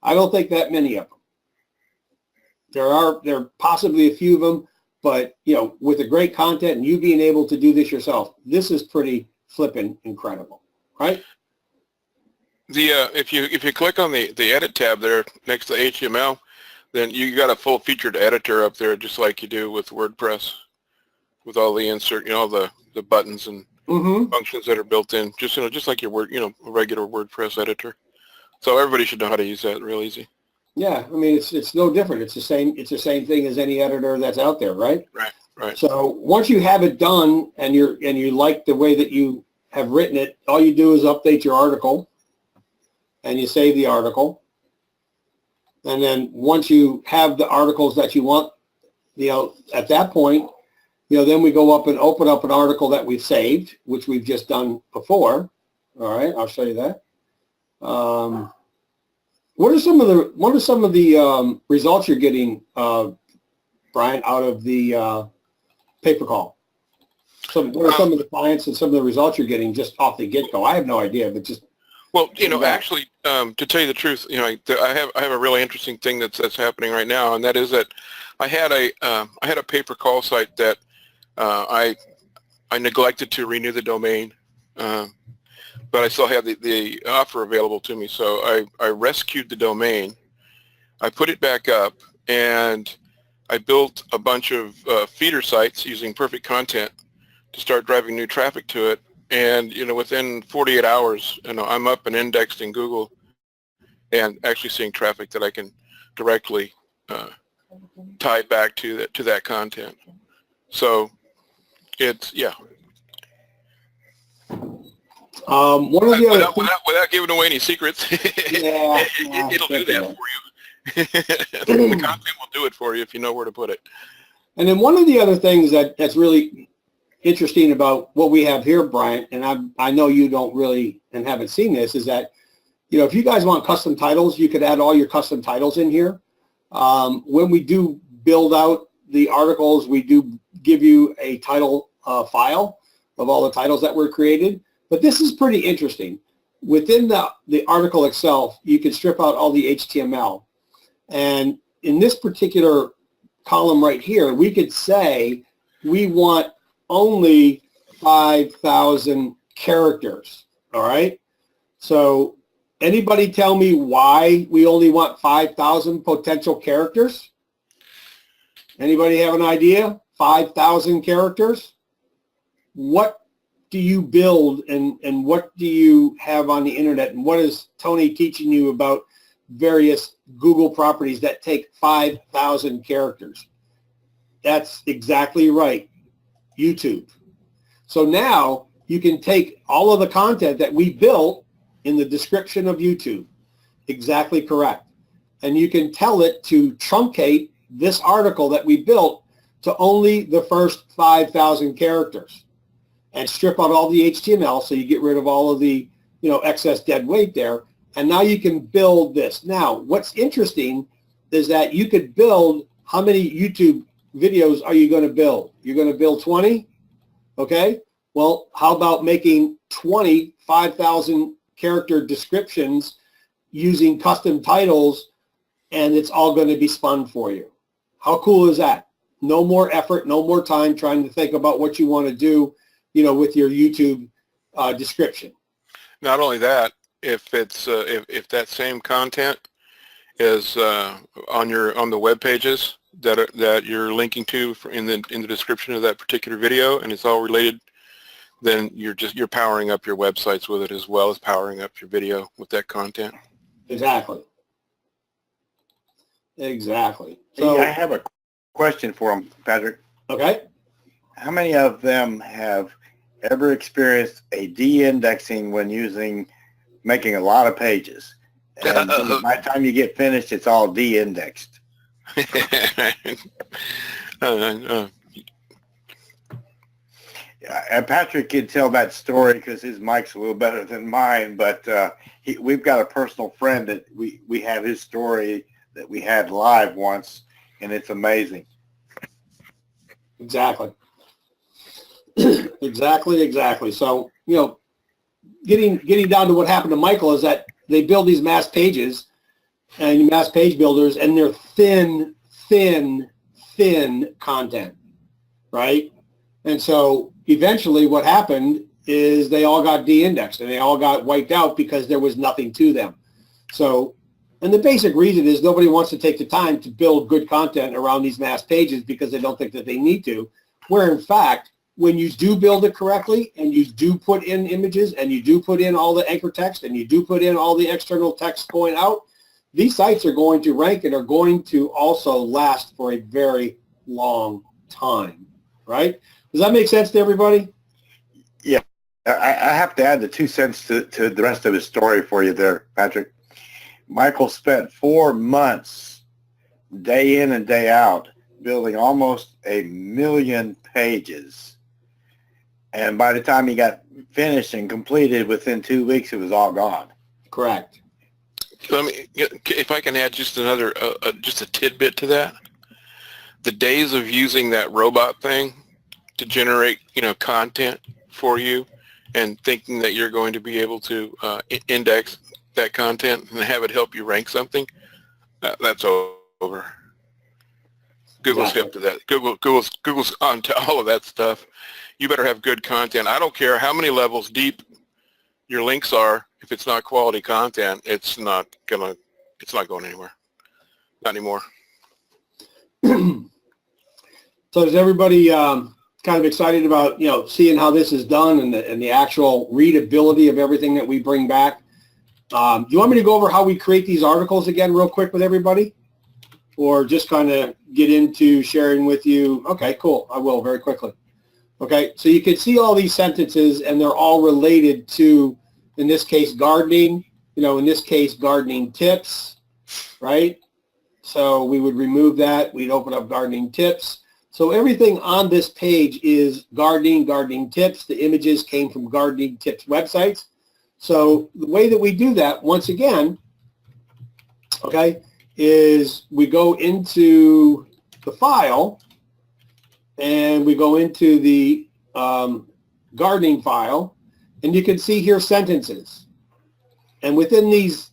I don't think that many of them. There are possibly a few of them, but with the great content and you being able to do this yourself, this is pretty flippin' incredible, right?
If you click on the edit tab there next to HTML, then you got a full featured editor up there, just like you do with WordPress, with all the insert, all the buttons and functions that are built in, just like your regular WordPress editor. So everybody should know how to use that real easy.
Yeah, I mean it's no different. It's the same thing as any editor that's out there, right?
Right.
So once you have it done and you like the way that you have written it, all you do is update your article and you save the article. And then once you have the articles that you want, at that point, then we go up and open up an article that we've saved, which we've just done before. All right, I'll show you that. What are some of the results you're getting, Brian, out of the pay-per-call? What are some of the clients and some of the results you're getting just off the get-go? I have no idea, but just
well, actually, to tell you the truth, I have a really interesting thing that's happening right now, and that is that I had a pay-per-call site that I neglected to renew the domain, but I still had the offer available to me. So I rescued the domain, I put it back up, and I built a bunch of feeder sites using perfect content to start driving new traffic to it. And within 48 hours, I'm up and indexed in Google, and actually seeing traffic that I can directly tie back to that content. So it's
one of the other
without giving away any secrets, it'll do that for you. The content will do it for you if you know where to put it.
And then one of the other things that's really interesting about what we have here, Brian, and I know you don't really and haven't seen this, is that if you guys want custom titles, you could add all your custom titles in here. When we do build out the articles, we do give you a title file of all the titles that were created. But this is pretty interesting. Within the article itself, you can strip out all the HTML. And in this particular column right here, we could say we want only 5,000 characters, all right? So anybody tell me why we only want 5,000 potential characters? Anybody have an idea? 5,000 characters? What do you build and what do you have on the internet, and what is Tony teaching you about various Google properties that take 5,000 characters? That's exactly right, YouTube. So now you can take all of the content that we built in the description of YouTube, exactly correct, and you can tell it to truncate this article that we built to only the first 5,000 characters. And strip out all the HTML, so you get rid of all of the excess dead weight there, and now you can build this. Now, what's interesting is that you could build, how many YouTube videos are you going to build? You're going to build 20? Okay. Well, how about making 20 5,000 character descriptions using custom titles, and it's all going to be spun for you? How cool is that? No more effort, no more time trying to think about what you want to do with your YouTube description.
Not only that, if that same content is on the web pages, that you're linking to in the description of that particular video, and it's all related, then you're powering up your websites with it as well as powering up your video with that content.
Exactly. Exactly.
So I have a question for them, Patrick.
Okay.
How many of them have ever experienced a de-indexing when making a lot of pages? And by the time you get finished, it's all de-indexed. And Patrick can tell that story because his mic's a little better than mine, but we've got a personal friend that we have his story that we had live once, and it's amazing.
Exactly. Exactly. So, getting down to what happened to Michael is that they build these mass pages and mass page builders, and they're thin content, right? And so eventually what happened is they all got de-indexed and they all got wiped out because there was nothing to them. So, and the basic reason is nobody wants to take the time to build good content around these mass pages because they don't think that they need to, where in fact, when you do build it correctly and you do put in images and you do put in all the anchor text and you do put in all the external text going out, these sites are going to rank and are going to also last for a very long time, right? Does that make sense to everybody?
Yeah. I have to add the 2 cents to the rest of his story for you there, Patrick. Michael spent 4 months, day in and day out, building almost 1 million pages. And by the time he got finished and completed, within 2 weeks, it was all gone.
Correct.
So if I can add just another, just a tidbit to that, the days of using that robot thing to generate, content for you and thinking that you're going to be able to index that content and have it help you rank something, that's over. Google's hip to that. Google's on to all of that stuff. You better have good content. I don't care how many levels deep your links are. If it's not quality content, it's not going anywhere. Not anymore.
So is everybody kind of excited about, seeing how this is done and the actual readability of everything that we bring back? Do you want me to go over how we create these articles again real quick with everybody? Or just kind of get into sharing with you? Okay, cool. I will very quickly. Okay, so you can see all these sentences and they're all related to, in this case, gardening, in this case, gardening tips, right? So we would remove that. We'd open up gardening tips. So everything on this page is gardening tips. The images came from gardening tips websites. So the way that we do that, once again, okay, is we go into the file and we go into the gardening file, and you can see here sentences. And within these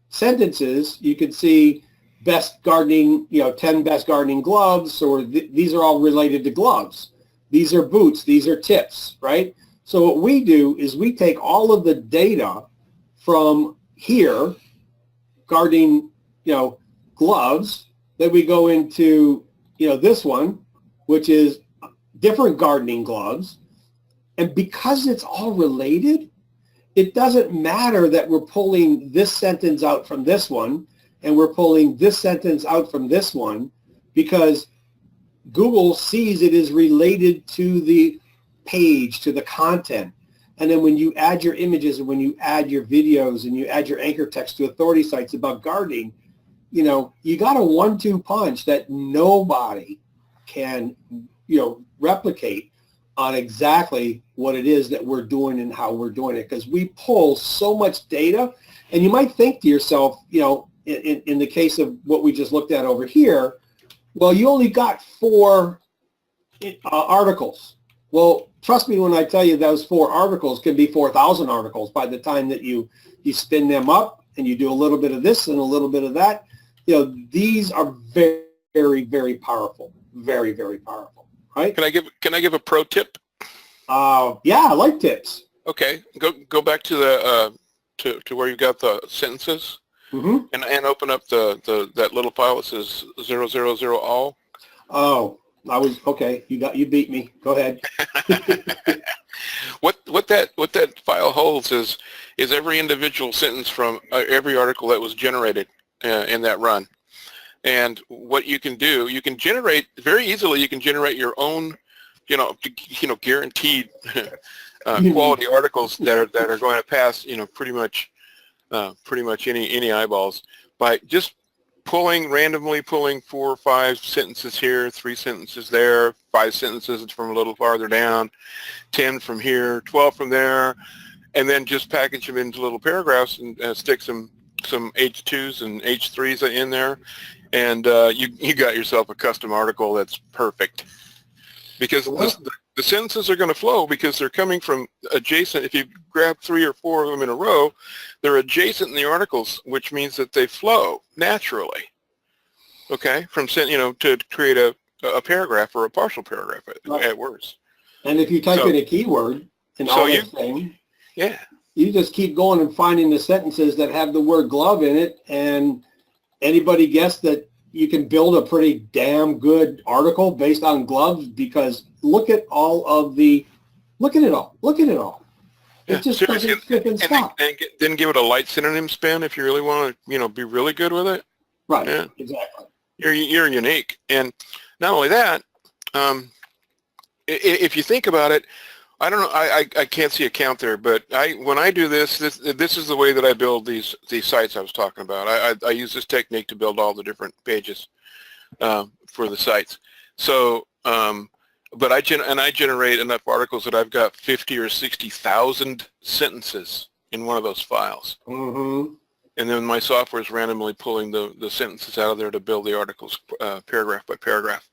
sentences, you can see best gardening, 10 best gardening gloves, or these are all related to gloves. These are boots. These are tips, right? So what we do is we take all of the data from here, gardening, gloves, then we go into, this one, which is different gardening gloves. And because it's all related, it doesn't matter that we're pulling this sentence out from this one and we're pulling this sentence out from this one, because Google sees it is related to the page, to the content. And then when you add your images and when you add your videos and you add your anchor text to authority sites about gardening, you got a 1-2 punch that nobody can, replicate on exactly what it is that we're doing and how we're doing it, because we pull so much data. And you might think to yourself, in the case of what we just looked at over here, well, you only got 4 articles. Well, trust me when I tell you those 4 articles can be 4,000 articles by the time that you spin them up and you do a little bit of this and a little bit of that. These are very, very, very powerful. Very, very powerful. Right? Can
I give a pro tip?
Yeah, I like tips.
Okay, go back to the to where you got the sentences, and open up that little file that says 000 all.
Oh, okay. You beat me. Go ahead.
What that file holds is every individual sentence from every article that was generated in that run. And what you can do, you can generate very easily. You can generate your own, guaranteed quality articles that are going to pass, pretty much any eyeballs by just randomly pulling 4 or 5 sentences here, 3 sentences there, 5 sentences from a little farther down, 10 from here, 12 from there, and then just package them into little paragraphs and stick some H2s and H3s in there, and you got yourself a custom article that's perfect. Because the sentences are going to flow because they're coming from adjacent. If you grab 3 or 4 of them in a row, they're adjacent in the articles, which means that they flow naturally. Okay, to create a paragraph or a partial paragraph at worst.
And if you type in a keyword in all that thing,
yeah,
you just keep going and finding the sentences that have the word glove in it, and anybody guess that you can build a pretty damn good article based on gloves, because look at it all. It just doesn't skip and stop.
And then give it a light synonym spin if you really want to, be really good with it.
Right,
yeah.
Exactly.
You're unique. And not only that, if you think about it, I don't know, I can't see a count there, but when I do this is the way that I build these sites I was talking about. I use this technique to build all the different pages for the sites. So, but I generate enough articles that I've got 50 or 60,000 sentences in one of those files.
Mm-hmm.
And then my software is randomly pulling the sentences out of there to build the articles paragraph by paragraph.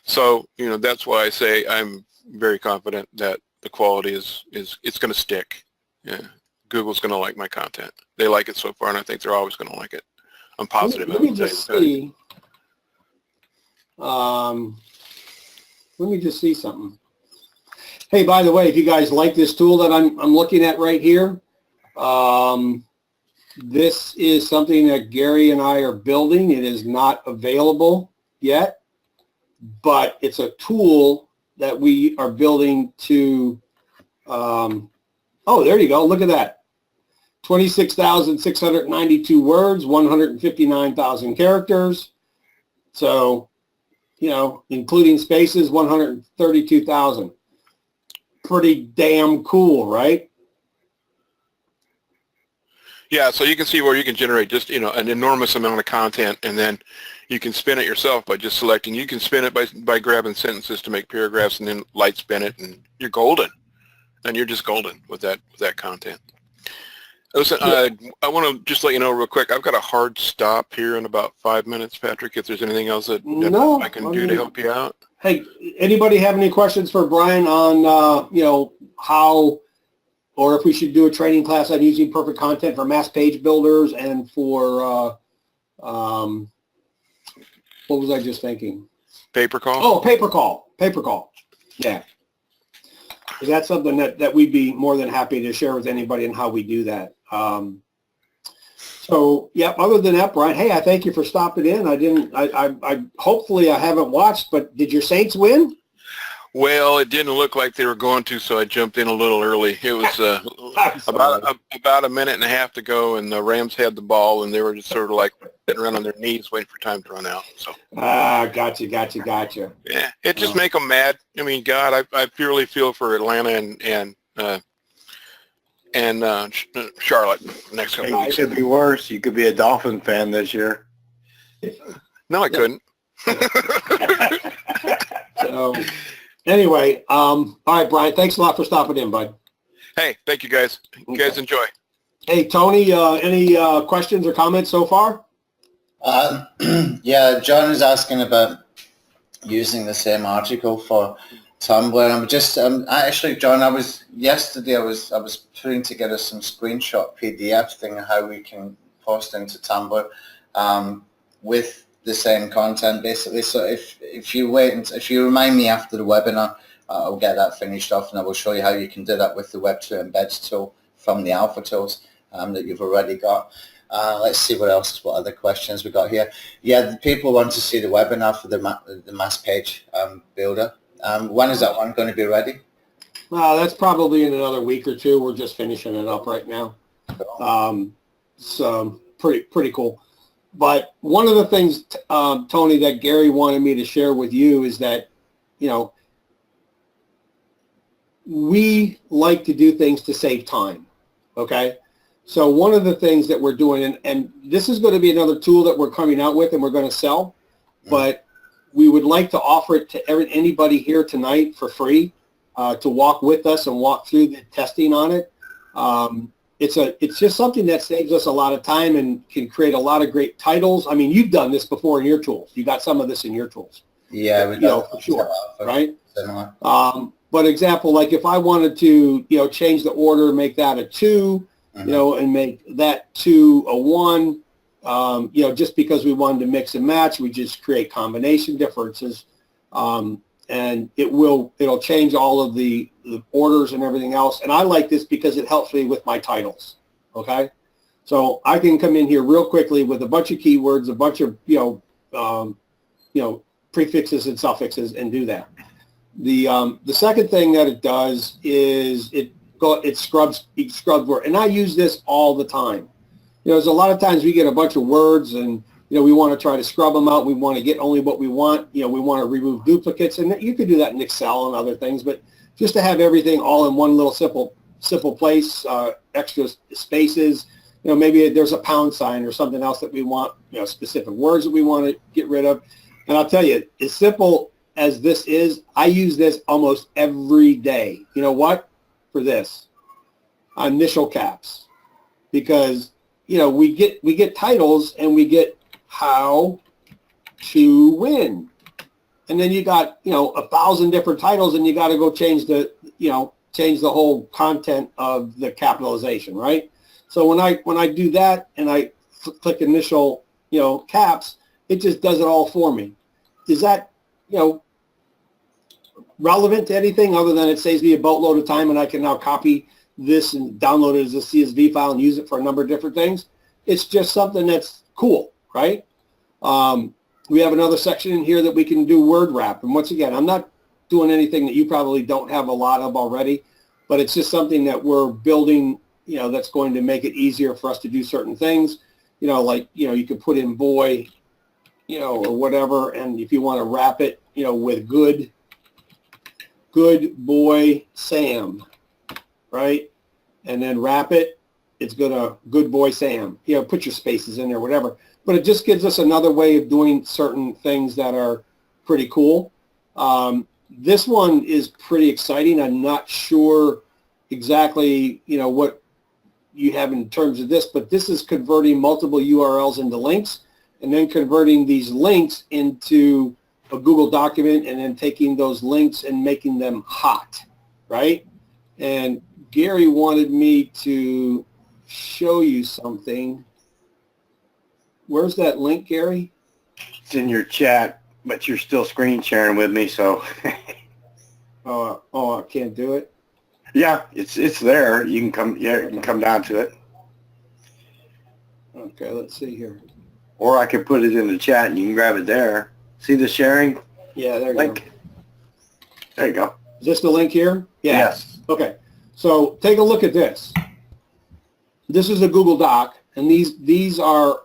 So, that's why I say I'm very confident that the quality is it's going to stick. Yeah. Google's going to like my content. They like it so far, and I think they're always going to like it. I'm positive.
Let me just see. Let me just see something. Hey, by the way, if you guys like this tool that I'm looking at right here, this is something that Gary and I are building. It is not available yet, but it's a tool that we are building to, oh, there you go. Look at that. 26,692 words, 159,000 characters. So, including spaces, 132,000. Pretty damn cool, right?
Yeah, so you can see where you can generate just, an enormous amount of content, and then you can spin it yourself by just selecting. You can spin it by grabbing sentences to make paragraphs, and then light spin it, and you're golden. And you're just golden with that content. Listen, I want to just let you know real quick, I've got a hard stop here in about 5 minutes, Patrick, if there's anything else that I can do to help you out.
Hey, anybody have any questions for Brian on, how, or if we should do a training class on using perfect content for mass page builders and for, what was I just thinking?
Paper call?
Oh, paper call. Yeah. That's something that we'd be more than happy to share with anybody and how we do that. So yeah, other than that, Brian, hey, I thank you for stopping in. Hopefully I haven't watched, but did your Saints win?
Well, it didn't look like they were going to, so I jumped in a little early. It was about a minute and a half to go, and the Rams had the ball, and they were just sort of like sitting around on their knees waiting for time to run out. So.
Gotcha.
Yeah, it just make them mad. I mean, God, I purely feel for Atlanta and Charlotte next couple weeks.
It could be worse. You could be a Dolphin fan this year.
No, I couldn't.
So. Anyway, all right, Brian, thanks a lot for stopping in, bud.
Hey, thank you, guys. You guys enjoy.
Hey, Tony, any questions or comments so far?
Yeah, John is asking about using the same article for Tumblr. I'm just actually, John, yesterday I was putting together some screenshot PDF thing of how we can post into Tumblr with the same content basically. So if you if you remind me after the webinar, I'll get that finished off, and I will show you how you can do that with the Web2 Embeds tool from the Alpha tools that you've already got. Let's see what other questions we got here. Yeah, the people want to see the webinar for the mass page builder. When is that one going to be ready?
That's probably in another week or two. We're just finishing it up right now. It's pretty cool. But one of the things, Tony, that Gary wanted me to share with you is that, you know, we like to do things to save time, okay? So one of the things that we're doing, and this is going to be another tool that we're coming out with and we're going to sell, but we would like to offer it to anybody here tonight for free to walk with us and walk through the testing on it. It's just something that saves us a lot of time and can create a lot of great titles. I mean, you've done this before in your tools. You got some of this in your tools.
Yeah, we got
for sure, right?
Similar.
But example, like if I wanted to, you know, change the order, make that a 2, you know, and make that 2 a 1, you know, just because we wanted to mix and match, we just create combination differences, and it'll change all of the orders and everything else. And I like this because it helps me with my titles. Okay, so I can come in here real quickly with a bunch of keywords, a bunch of you know prefixes and suffixes, and do that. The second thing that it does is it scrubs word, and I use this all the time. You know, there's a lot of times we get a bunch of words, and you know we want to try to scrub them out. We want to get only what we want. You know, we want to remove duplicates, and you could do that in Excel and other things. But just to have everything all in one little simple place, extra spaces. You know, maybe there's a pound sign or something else that we want. You know, specific words that we want to get rid of. And I'll tell you, as simple as this is, I use this almost every day. You know what? For this, initial caps, because you know we get titles and we get how to win, and then you got 1,000 different titles, and you got to go change the whole content of the capitalization, right? So when I do that and I click initial caps, it just does it all for me. Is that relevant to anything other than it saves me a boatload of time and I can now copy this and download it as a CSV file and use it for a number of different things? It's just something that's cool, right? We have another section in here that we can do word wrap. And once again, I'm not doing anything that you probably don't have a lot of already, but it's just something that we're building, that's going to make it easier for us to do certain things. Like, you could put in boy, or whatever, and if you want to wrap it, with good boy Sam, right? And then wrap it, it's gonna good boy Sam. Put your spaces in there, whatever. But it just gives us another way of doing certain things that are pretty cool. This one is pretty exciting. I'm not sure exactly, what you have in terms of this, but this is converting multiple URLs into links and then converting these links into a Google document and then taking those links and making them hot, right? And Gary wanted me to show you something. Where's that link, Gary?
It's in your chat, but you're still screen sharing with me, so.
I can't do it.
Yeah, it's there. You can come. Yeah, you can come down to it.
Okay, let's see here.
Or I can put it in the chat and you can grab it there. See the sharing?
Yeah, there you
link.
Go.
There you go.
Is this the link here? Yeah.
Yes.
Okay. So take a look at this. This is a Google Doc, and these are,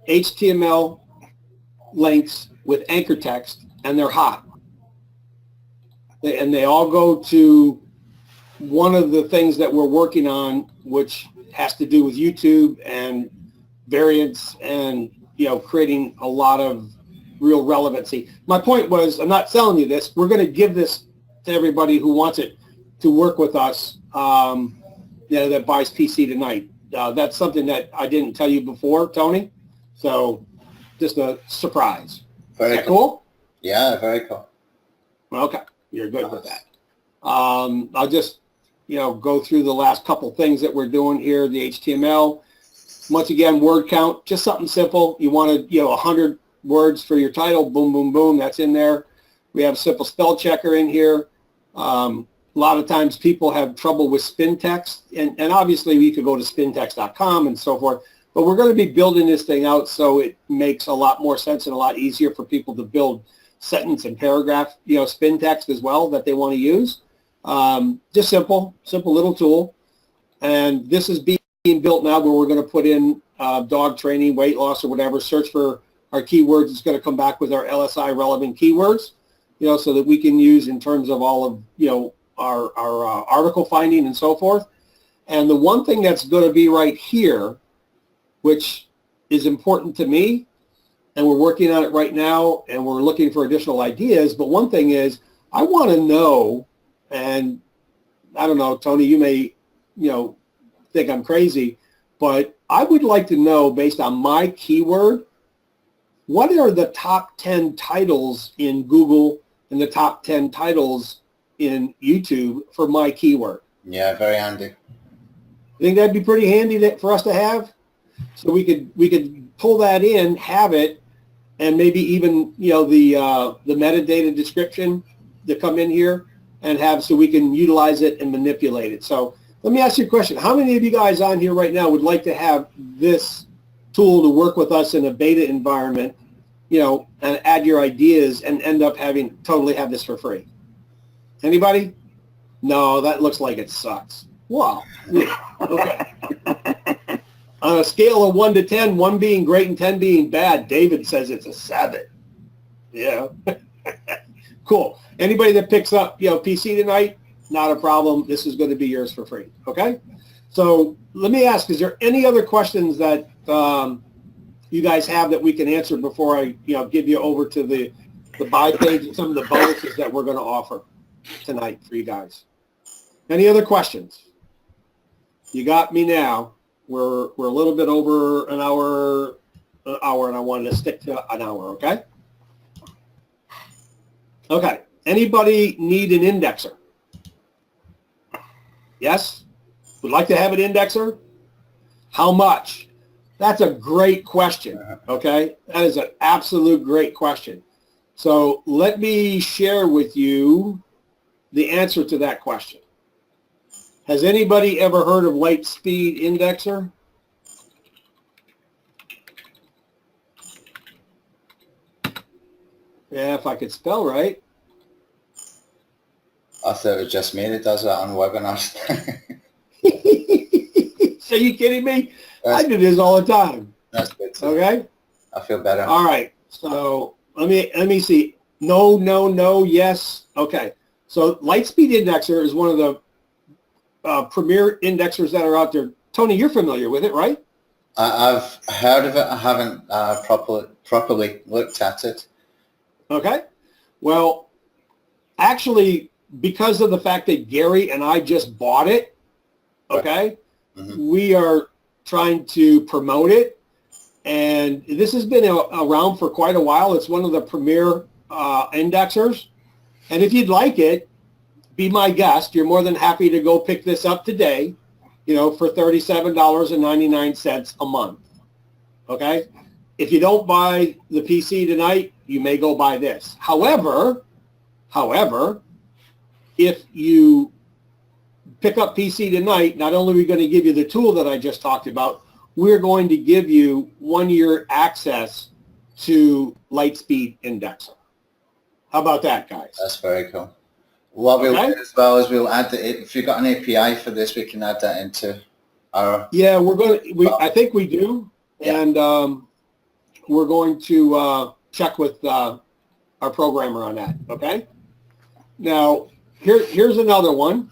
HTML links with anchor text, and they're hot. And they all go to one of the things that we're working on, which has to do with YouTube and variants and, creating a lot of real relevancy. My point was, I'm not selling you this. We're going to give this to everybody who wants it to work with us, that buys PC tonight. That's something that I didn't tell you before, Tony. So just a surprise.
Very
cool?
Yeah, very cool.
Okay, you're good with that. I'll just, go through the last couple things that we're doing here, the HTML. Once again, word count, just something simple. You wanted, 100 words for your title, boom, boom, boom, that's in there. We have a simple spell checker in here. A lot of times people have trouble with spin text, and obviously we could go to spintext.com and so forth, but we're going to be building this thing out so it makes a lot more sense and a lot easier for people to build sentence and paragraph, spin text as well that they want to use. Just simple little tool. And this is being built now where we're going to put in dog training, weight loss, or whatever, search for our keywords. It's going to come back with our LSI relevant keywords, so that we can use in terms of all of, our article finding and so forth. And the one thing that's going to be right here, which is important to me, and we're working on it right now, and we're looking for additional ideas, but one thing is I want to know, and I don't know, Tony, you may, think I'm crazy, but I would like to know, based on my keyword, what are the top 10 titles in Google and the top 10 titles in YouTube for my keyword?
Yeah, very handy.
I think that'd be pretty handy for us to have, so we could pull that in, have it, and maybe even the metadata description to come in here and have, so we can utilize it and manipulate it. So let me ask you a question. How many of you guys on here right now would like to have this tool to work with us in a beta environment, and add your ideas and end up totally have this for free? Anybody? No, that looks like it sucks. Wow. Okay. On a scale of 1 to 10, 1 being great and 10 being bad, David says it's a 7. Yeah. Cool. Anybody that picks up, PC tonight, not a problem. This is going to be yours for free. Okay? So let me ask, is there any other questions that you guys have that we can answer before I, give you over to the buy page and some of the bonuses that we're going to offer tonight for you guys? Any other questions? You got me now. We're a little bit over an hour, and I wanted to stick to an hour, okay? Okay. Anybody need an indexer? Yes? Would like to have an indexer? How much? That's a great question, okay? That is an absolute great question. So let me share with you the answer to that question. Has anybody ever heard of Lightspeed Indexer? Yeah, if I could spell right.
I thought it was just me that does that on webinars.
Are you kidding me? I do this all the time.
That's good too.
Okay?
I feel better.
All right. So let me see. No, yes. Okay. So Lightspeed Indexer is one of the premier indexers that are out there. Tony, you're familiar with it, right?
I've heard of it. I haven't properly looked at it.
Okay. Well, actually, because of the fact that Gary and I just bought it, okay, we are trying to promote it. And this has been around for quite a while. It's one of the premier indexers. And if you'd like it, be my guest. You're more than happy to go pick this up today, for $37.99 a month. Okay? If you don't buy the PC tonight, you may go buy this. However, if you pick up PC tonight, not only are we going to give you the tool that I just talked about, we're going to give you 1-year access to Lightspeed Indexer. How about that, guys?
That's very cool. What we'll do as well is we'll add if you've got an API for this, we can add that into our. Yeah,
I think we do, and we're going to check with our programmer on that. Okay. Now here's another one,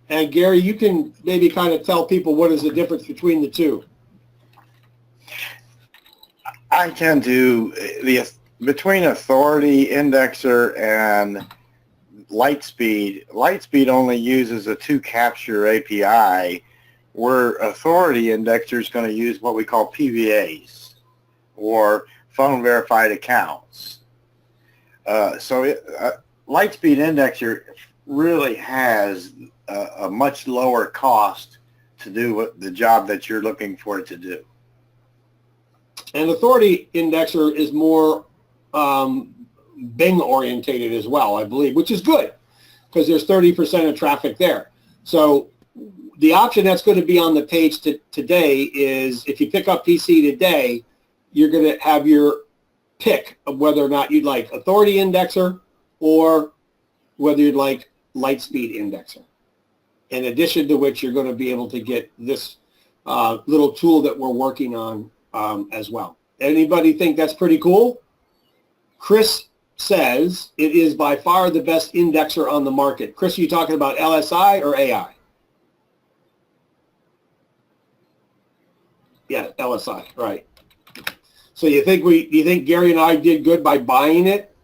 and Gary, you can maybe kind of tell people what is the difference between the two.
I tend to between Authority Indexer and Lightspeed. Lightspeed only uses a 2-capture API, where Authority Indexer is going to use what we call PVAs, or phone verified accounts. Lightspeed Indexer really has a much lower cost to do the job that you're looking for it to do.
And Authority Indexer is more Bing orientated as well, I believe, which is good. because there's 30% of traffic there. So the option that's going to be on the page today is if you pick up PC today, you're going to have your pick of whether or not you'd like authority indexer or whether you'd like Lightspeed indexer. In addition to which, you're going to be able to get this little tool that we're working on as well. Anybody think that's pretty cool? Chris says it is by far the best indexer on the market. Chris, are you talking about LSI or AI? Yeah, LSI, right. So you think Gary and I did good by buying it?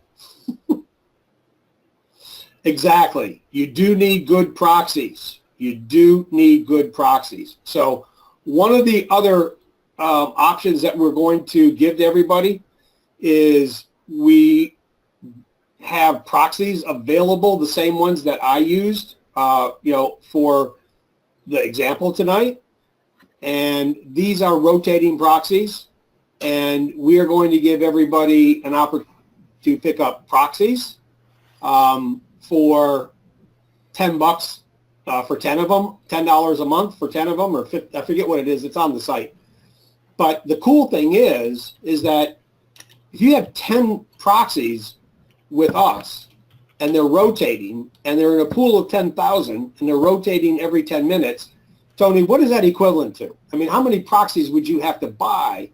Exactly. You do need good proxies. You do need good proxies. So one of the other options that we're going to give to everybody is we have proxies available, the same ones that I used, for the example tonight. And these are rotating proxies. And we are going to give everybody an opportunity to pick up proxies for $10 for 10 of them, $10 a month for 10 of them, or 50, I forget what it is. It's on the site. But the cool thing is that if you have 10 proxies with us and they're rotating and they're in a pool of 10,000 and they're rotating every 10 minutes, Tony, what is that equivalent to? I mean, how many proxies would you have to buy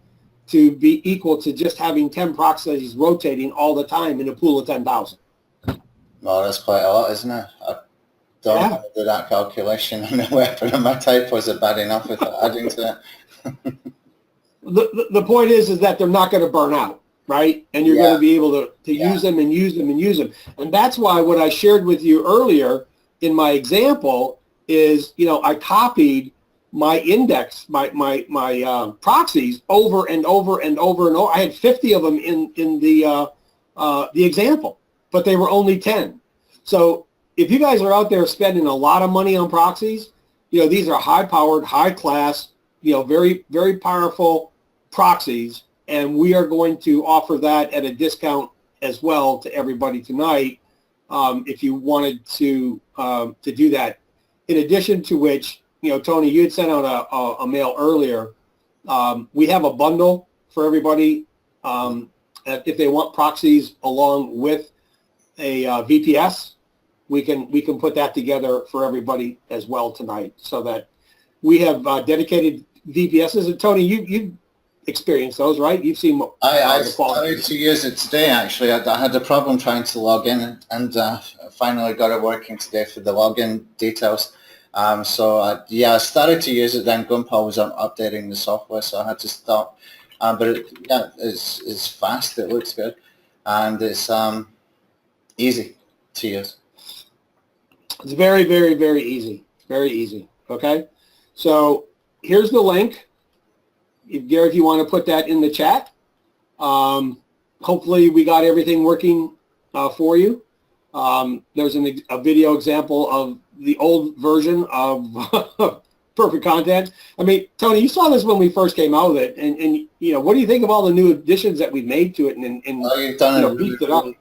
to be equal to just having 10 proxies rotating all the time in a pool of 10,000?
Well, that's quite a lot, isn't it? I don't know how to do that calculation on the weapon, and my typos are bad enough without adding to it.
The point is that they're not going to burn out, right? And you're going to be able to use them and use them and use them. And that's why what I shared with you earlier in my example is, I copied my index, my proxies over and over and over and over. I had 50 of them in the example, but they were only 10. So if you guys are out there spending a lot of money on proxies, these are high-powered, high-class, very, very powerful proxies, and we are going to offer that at a discount as well to everybody tonight if you wanted to do that. In addition to which, Tony, you had sent out a mail earlier. We have a bundle for everybody if they want proxies along with a VPS. We can put that together for everybody as well tonight, so that we have dedicated VPSs. And Tony, you experienced those, right? You've seen.
I started to use it today. Actually, I had a problem trying to log in, and finally got it working today for the login details. I started to use it. Then Gunpowder was updating the software, so I had to stop. But it's fast. It looks good, and it's easy to use.
It's very, very, very easy. Very easy. Okay. So here's the link. Gary, if you want to put that in the chat. Hopefully we got everything working for you. There's a video example of the old version of Perfect Content. I mean, Tony, you saw this when we first came out with it, and what do you think of all the new additions that we've made to it?
Well, you've done a really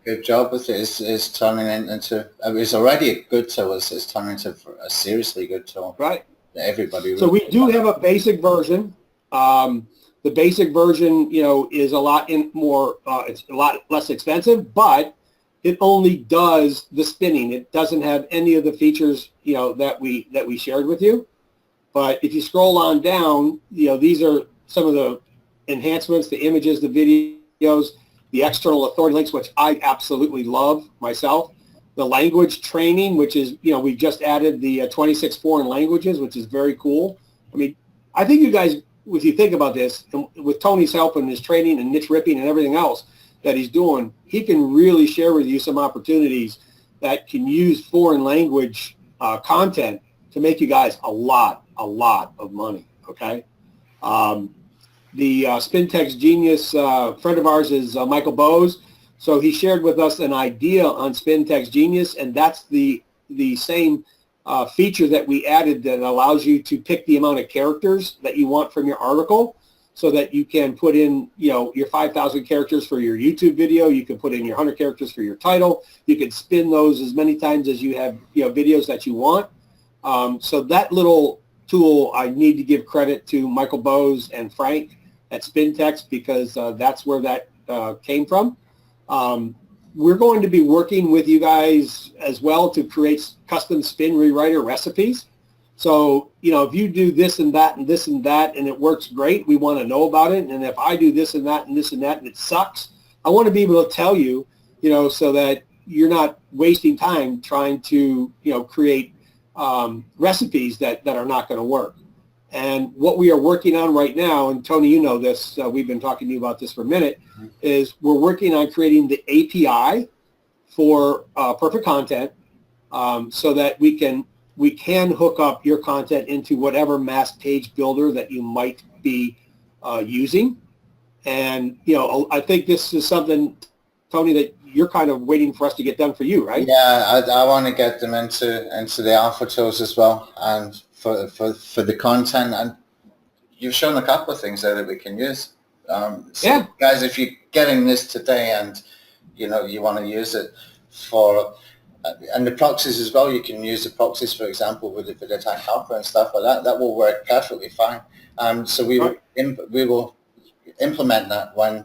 good job with it. It's turning into, it was already a good tool. It's turning into a seriously good tool.
Right.
Everybody.
So we do have a basic version. The basic version, is a lot more. It's a lot less expensive, but it only does the spinning. It doesn't have any of the features, that we shared with you. But if you scroll on down, these are some of the enhancements, the images, the videos, the external authority links, which I absolutely love myself. The language training, which is, we just added the 26 foreign languages, which is very cool. I mean, I think you guys, if you think about this, and with Tony's help and his training and niche ripping and everything else that he's doing, he can really share with you some opportunities that can use foreign language content to make you guys a lot of money, okay? The SpinText Genius friend of ours is Michael Bose. So he shared with us an idea on SpinText Genius, and that's the same feature that we added that allows you to pick the amount of characters that you want from your article. so that you can put in, your 5,000 characters for your YouTube video. You can put in your 100 characters for your title. You can spin those as many times as you have, videos that you want. So that little tool, I need to give credit to Michael Bose and Frank at SpinText, because that's where that came from. We're going to be working with you guys as well to create custom spin rewriter recipes. So, if you do this and that and this and that and it works great, we want to know about it. And if I do this and that and this and that and it sucks, I want to be able to tell you, so that you're not wasting time trying to, create recipes that are not going to work. And what we are working on right now, and Tony, you know this, we've been talking to you about this for a minute, is we're working on creating the API for Perfect Content, so that we can hook up your content into whatever mass page builder that you might be using. And, I think this is something, Tony, that you're kind of waiting for us to get done for you, right?
Yeah, I want to get them into the alpha tools as well, and for the content. And you've shown a couple of things there that we can use. So guys, if you're getting this today and you want to use it for and the proxies as well, you can use the proxies, for example, with the attack alpha and stuff like that. That will work perfectly fine. So we will implement that when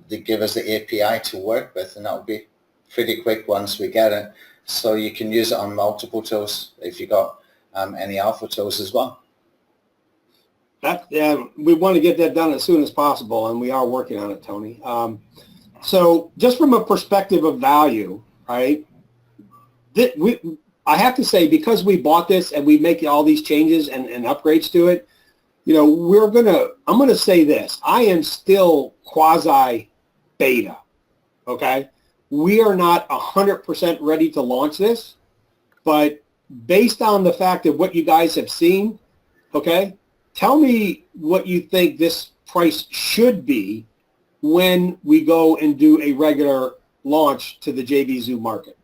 they give us the API to work with, and that will be pretty quick once we get it. So you can use it on multiple tools if you got any alpha tools as well.
We want to get that done as soon as possible, and we are working on it, Tony. So just from a perspective of value, right? I have to say, because we bought this and we make all these changes and upgrades to it, I'm gonna say this. I am still quasi beta. Okay, we are not 100% ready to launch this, but based on the fact of what you guys have seen, okay, tell me what you think this price should be when we go and do a regular launch to the JVZoo market.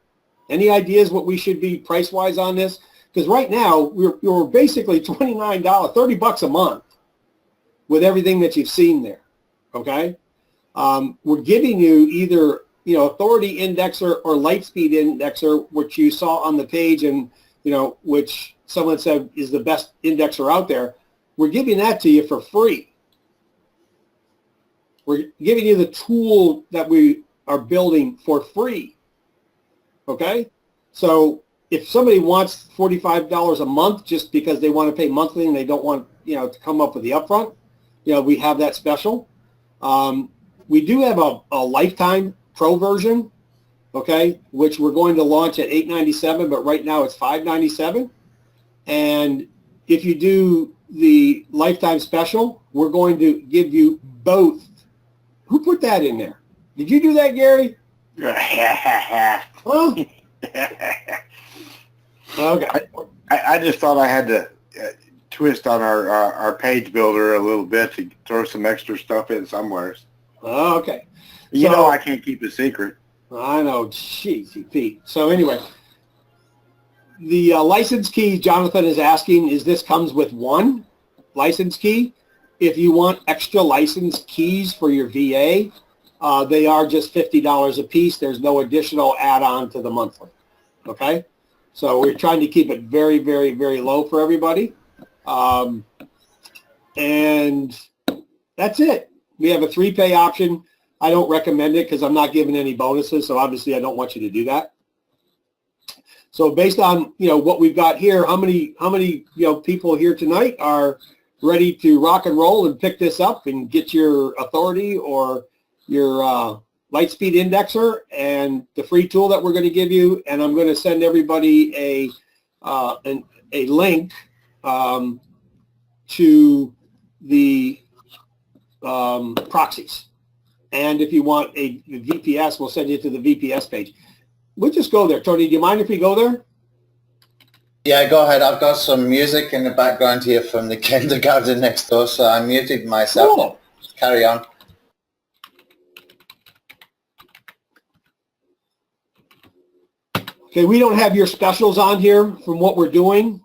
Any ideas what we should be price-wise on this? Because right now, we're basically $29, $30 a month with everything that you've seen there, okay? We're giving you either, Authority Indexer or Lightspeed Indexer, which you saw on the page and, which someone said is the best indexer out there. We're giving that to you for free. We're giving you the tool that we are building for free. Okay, so if somebody wants $45 a month just because they want to pay monthly and they don't want to come up with the upfront, we have that special. We do have a lifetime pro version, okay, which we're going to launch at $897, but right now it's $597. And if you do the lifetime special, we're going to give you both. Who put that in there? Did you do that, Gary? Huh? Okay.
I just thought I had to twist on our page builder a little bit to throw some extra stuff in somewhere.
Okay.
I can't keep a secret.
I know, cheesy Pete. So anyway, the license key Jonathan is asking is this comes with one license key. If you want extra license keys for your VA, they are just $50 a piece. There's no additional add-on to the monthly. Okay? So we're trying to keep it very, very, very low for everybody. And that's it. We have a 3-pay option. I don't recommend it because I'm not giving any bonuses, so obviously I don't want you to do that. So based on, what we've got here, how many people here tonight are ready to rock and roll and pick this up and get your Authority or your Lightspeed Indexer and the free tool that we're going to give you? And I'm going to send everybody a link to the proxies. And if you want a VPS, we'll send you to the VPS page. We'll just go there. Tony, do you mind if we go there?
Yeah, go ahead. I've got some music in the background here from the kindergarten next door, so I muted myself.
Cool.
Carry on.
Okay, we don't have your specials on here from what we're doing.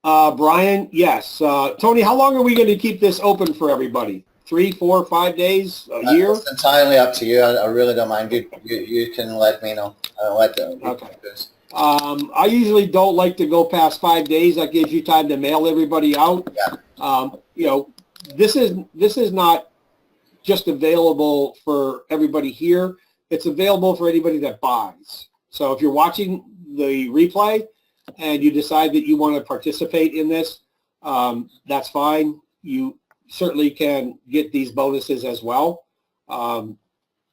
Brian, yes. Tony, how long are we going to keep this open for everybody? 3, 4, 5 days, a year?
It's entirely up to you. I really don't mind. You can let me know.
Okay. I usually don't like to go past 5 days. That gives you time to mail everybody out.
Yeah.
You know, this is not just available for everybody here. It's available for anybody that buys. So if you're watching the replay and you decide that you want to participate in this, that's fine. You certainly can get these bonuses as well. And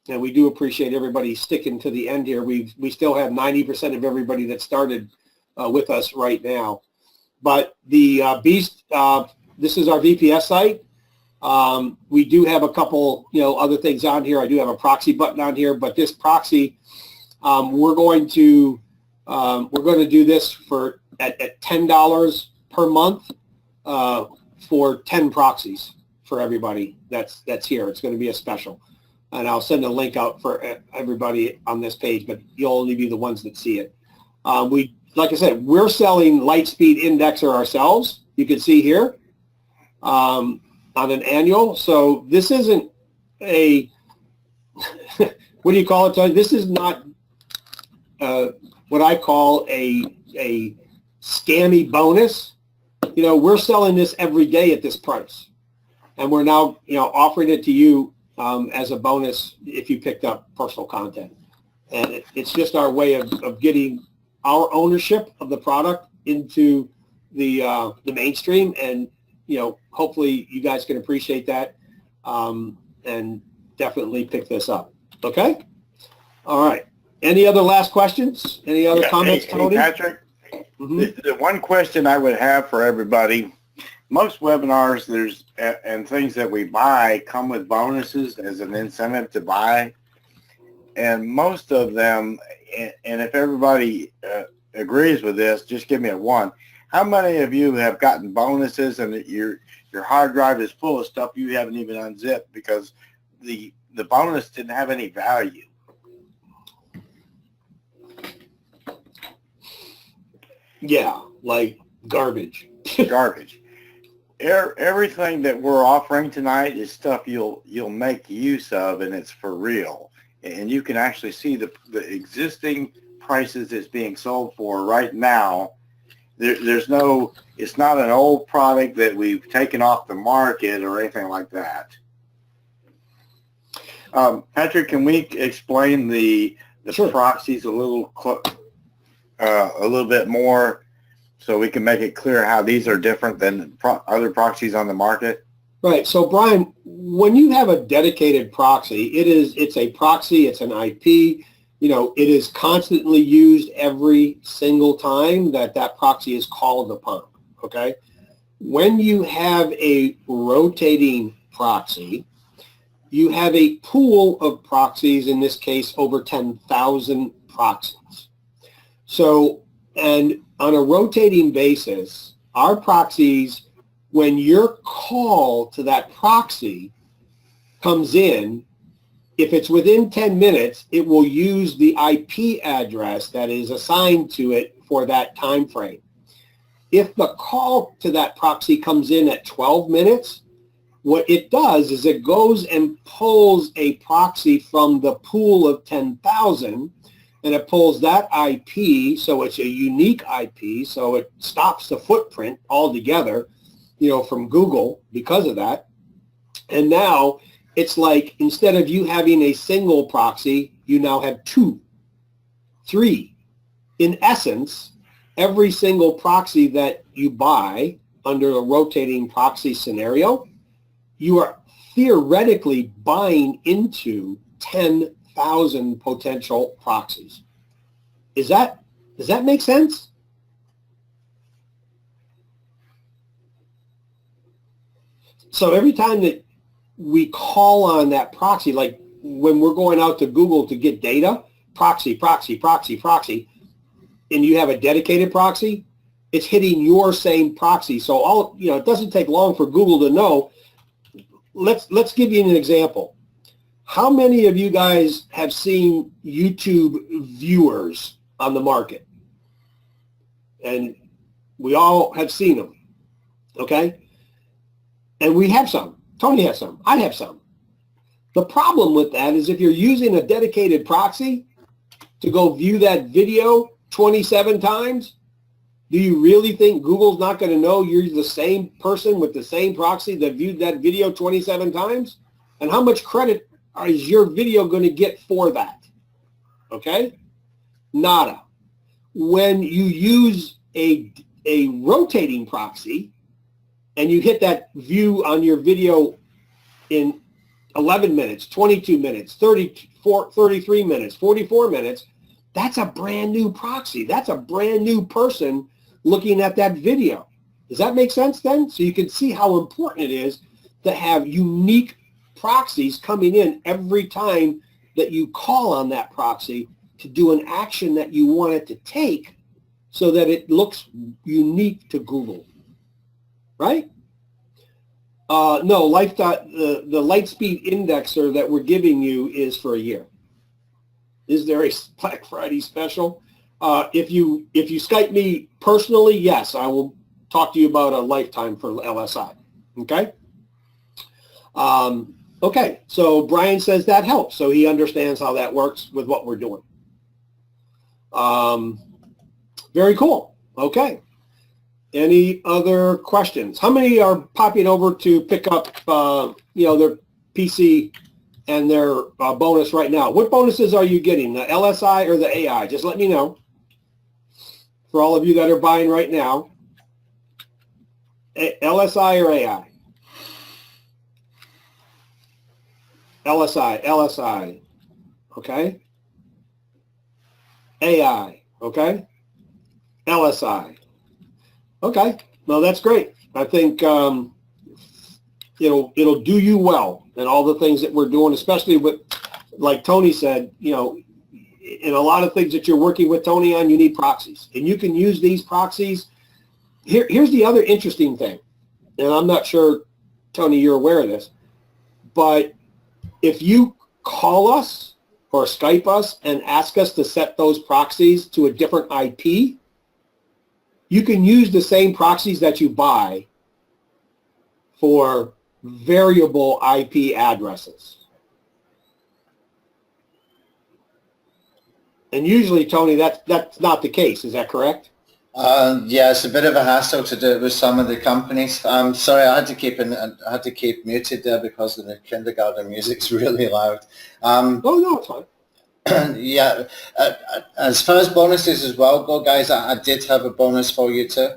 we do appreciate everybody sticking to the end here. We still have 90% of everybody that started with us right now. But the Beast, this is our VPS site. We do have a couple, other things on here. I do have a proxy button on here, but this proxy, we're going to do this for at $10 per month for 10 proxies for everybody that's here. It's going to be a special. And I'll send a link out for everybody on this page, but you'll only be the ones that see it. Like I said, we're selling Lightspeed Indexer ourselves. You can see here on an annual. So this isn't a, what do you call it, Tony? This is not what I call a scammy bonus. We're selling this every day at this price. And we're now, offering it to you as a bonus if you picked up personal content. And it's just our way of getting our ownership of the product into the mainstream. And, hopefully you guys can appreciate that and definitely pick this up. Okay? All right. Any other last questions? Any other comments, Tony?
Hey, Patrick, the one question I would have for everybody, most webinars and things that we buy come with bonuses as an incentive to buy. And most of them, and if everybody agrees with this, just give me a 1. How many of you have gotten bonuses and your hard drive is full of stuff you haven't even unzipped because the bonus didn't have any value?
Yeah, like garbage.
Garbage. Everything that we're offering tonight is stuff you'll make use of, and it's for real. And you can actually see the existing prices it's being sold for right now. It's not an old product that we've taken off the market or anything like that. Patrick, can we explain the
Sure.
proxies a little bit more so we can make it clear how these are different than other proxies on the market?
Right. So, Brian, when you have a dedicated proxy, it's a proxy, it's an IP. It is constantly used every single time that proxy is called upon, okay? When you have a rotating proxy, you have a pool of proxies, in this case, over 10,000 proxies. So, and on a rotating basis, our proxies, when your call to that proxy comes in, if it's within 10 minutes, it will use the IP address that is assigned to it for that time frame. If the call to that proxy comes in at 12 minutes, what it does is it goes and pulls a proxy from the pool of 10,000, and it pulls that IP, so it's a unique IP, so it stops the footprint altogether, from Google because of that. And now it's like, instead of you having a single proxy, you now have 2, 3. In essence, every single proxy that you buy under a rotating proxy scenario, you are theoretically buying into 10,000 potential proxies. Does that make sense? So every time that we call on that proxy, like when we're going out to Google to get data, proxy, and you have a dedicated proxy, it's hitting your same proxy. So it doesn't take long for Google to know. Let's give you an example. How many of you guys have seen YouTube viewers on the market? And We all have seen them, okay? And we have some. Tony has some. I have some. The problem with that is if you're using a dedicated proxy to go view that video 27 times, do you really think Google's not going to know you're the same person with the same proxy that viewed that video 27 times? And how much credit is your video going to get for that? Okay? Nada. When you use a rotating proxy and you hit that view on your video in 11 minutes, 22 minutes, 34, 33 minutes, 44 minutes, that's a brand new proxy. That's a brand new person looking at that video. Does that make sense then? So you can see how important it is to have unique proxies coming in every time that you call on that proxy to do an action that you want it to take so that it looks unique to Google, right? No, the Lightspeed indexer that we're giving you is for a year. Is there a Black Friday special? If you Skype me personally, yes, I will talk to you about a lifetime for LSI. Okay? Okay, so Brian says that helps, so he understands how that works with what we're doing. Very cool. Okay. Any other questions? How many are popping over to pick up, their PC and their bonus right now? What bonuses are you getting, the LSI or the AI? Just let me know. For all of you that are buying right now, LSI or AI? LSI. Okay. AI. Okay. LSI. Okay, well, that's great. I think it'll do you well in all the things that we're doing, especially with, like Tony said, in a lot of things that you're working with Tony on, you need proxies. And you can use these proxies. Here's the other interesting thing, and I'm not sure, Tony, you're aware of this, but if you call us or Skype us and ask us to set those proxies to a different IP, you can use the same proxies that you buy for variable IP addresses. And usually, Tony, that's not the case. Is that correct?
Yeah, it's a bit of a hassle to do it with some of the companies. Sorry, I had to keep muted there because the kindergarten music's really loud.
Oh no, it's fine.
Yeah, as far as bonuses as well go, guys, I did have a bonus for you too,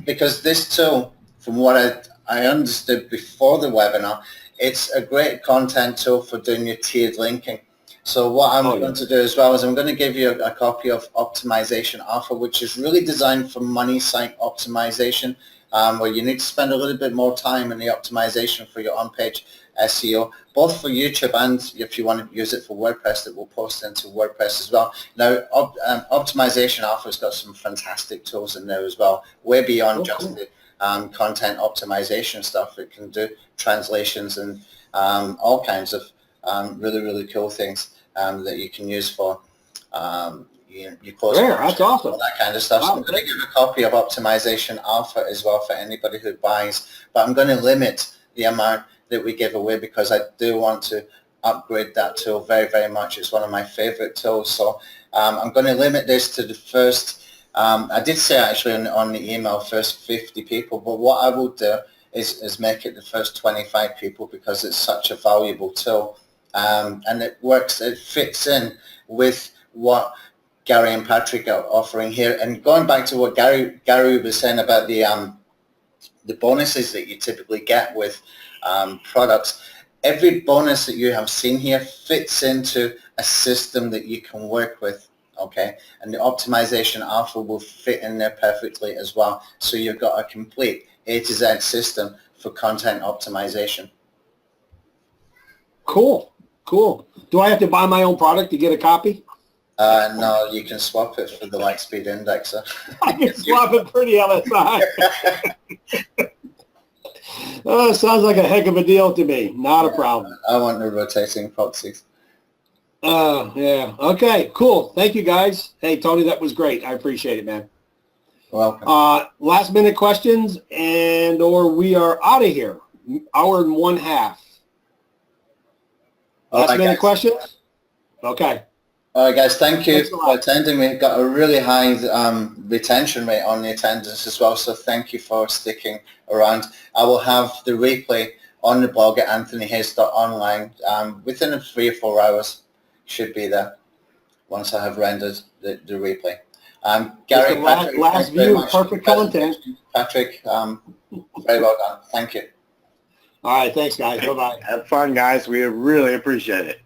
because this tool, from what I understood before the webinar, it's a great content tool for doing your tiered linking. So what I'm going to do as well is I'm going to give you a copy of Optimization Alpha, which is really designed for money site optimization, where you need to spend a little bit more time in the optimization for your on-page SEO, both for YouTube and if you want to use it for WordPress, that will post into WordPress as well. Now, Optimization Alpha has got some fantastic tools in there as well, way beyond just the content optimization stuff. It can do translations and all kinds of really, really cool things that you can use for your post.
Yeah, that's awesome.
All that kind of stuff. So I'm going to give a copy of Optimization Alpha as well for anybody who buys, but I'm going to limit the amount that we give away because I do want to upgrade that tool very, very much. It's one of my favorite tools. So I'm going to limit this to the first, I did say actually on the email, first 50 people, but what I will do is make it the first 25 people because it's such a valuable tool. And it works, it fits in with what Gary and Patrick are offering here. And going back to what Gary was saying about the bonuses that you typically get with products, every bonus that you have seen here fits into a system that you can work with, okay? And the Optimization Alpha will fit in there perfectly as well. So you've got a complete A to Z system for content optimization.
Cool. Do I have to buy my own product to get a copy?
No, you can swap it for the Lightspeed indexer.
I can swap it for the LSI. Oh, sounds like a heck of a deal to me. Not a problem.
I want the rotating proxies.
Yeah. Okay, cool. Thank you, guys. Hey, Tony, that was great. I appreciate it, man.
Welcome.
Last minute questions or we are out of here. Hour and one half. Last minute questions? Okay.
All right, guys, thank you
Thanks a
for
lot.
attending. We've got a really high retention rate on the attendance as well, so thank you for sticking around. I will have the replay on the blog at anthonyhayes.online within 3 or 4 hours. Should be there once I have rendered the replay. Gary, Patrick,
last view of perfect content.
Patrick, very well done. Thank you.
All right, thanks, guys. Bye-bye.
Have fun, guys. We really appreciate it.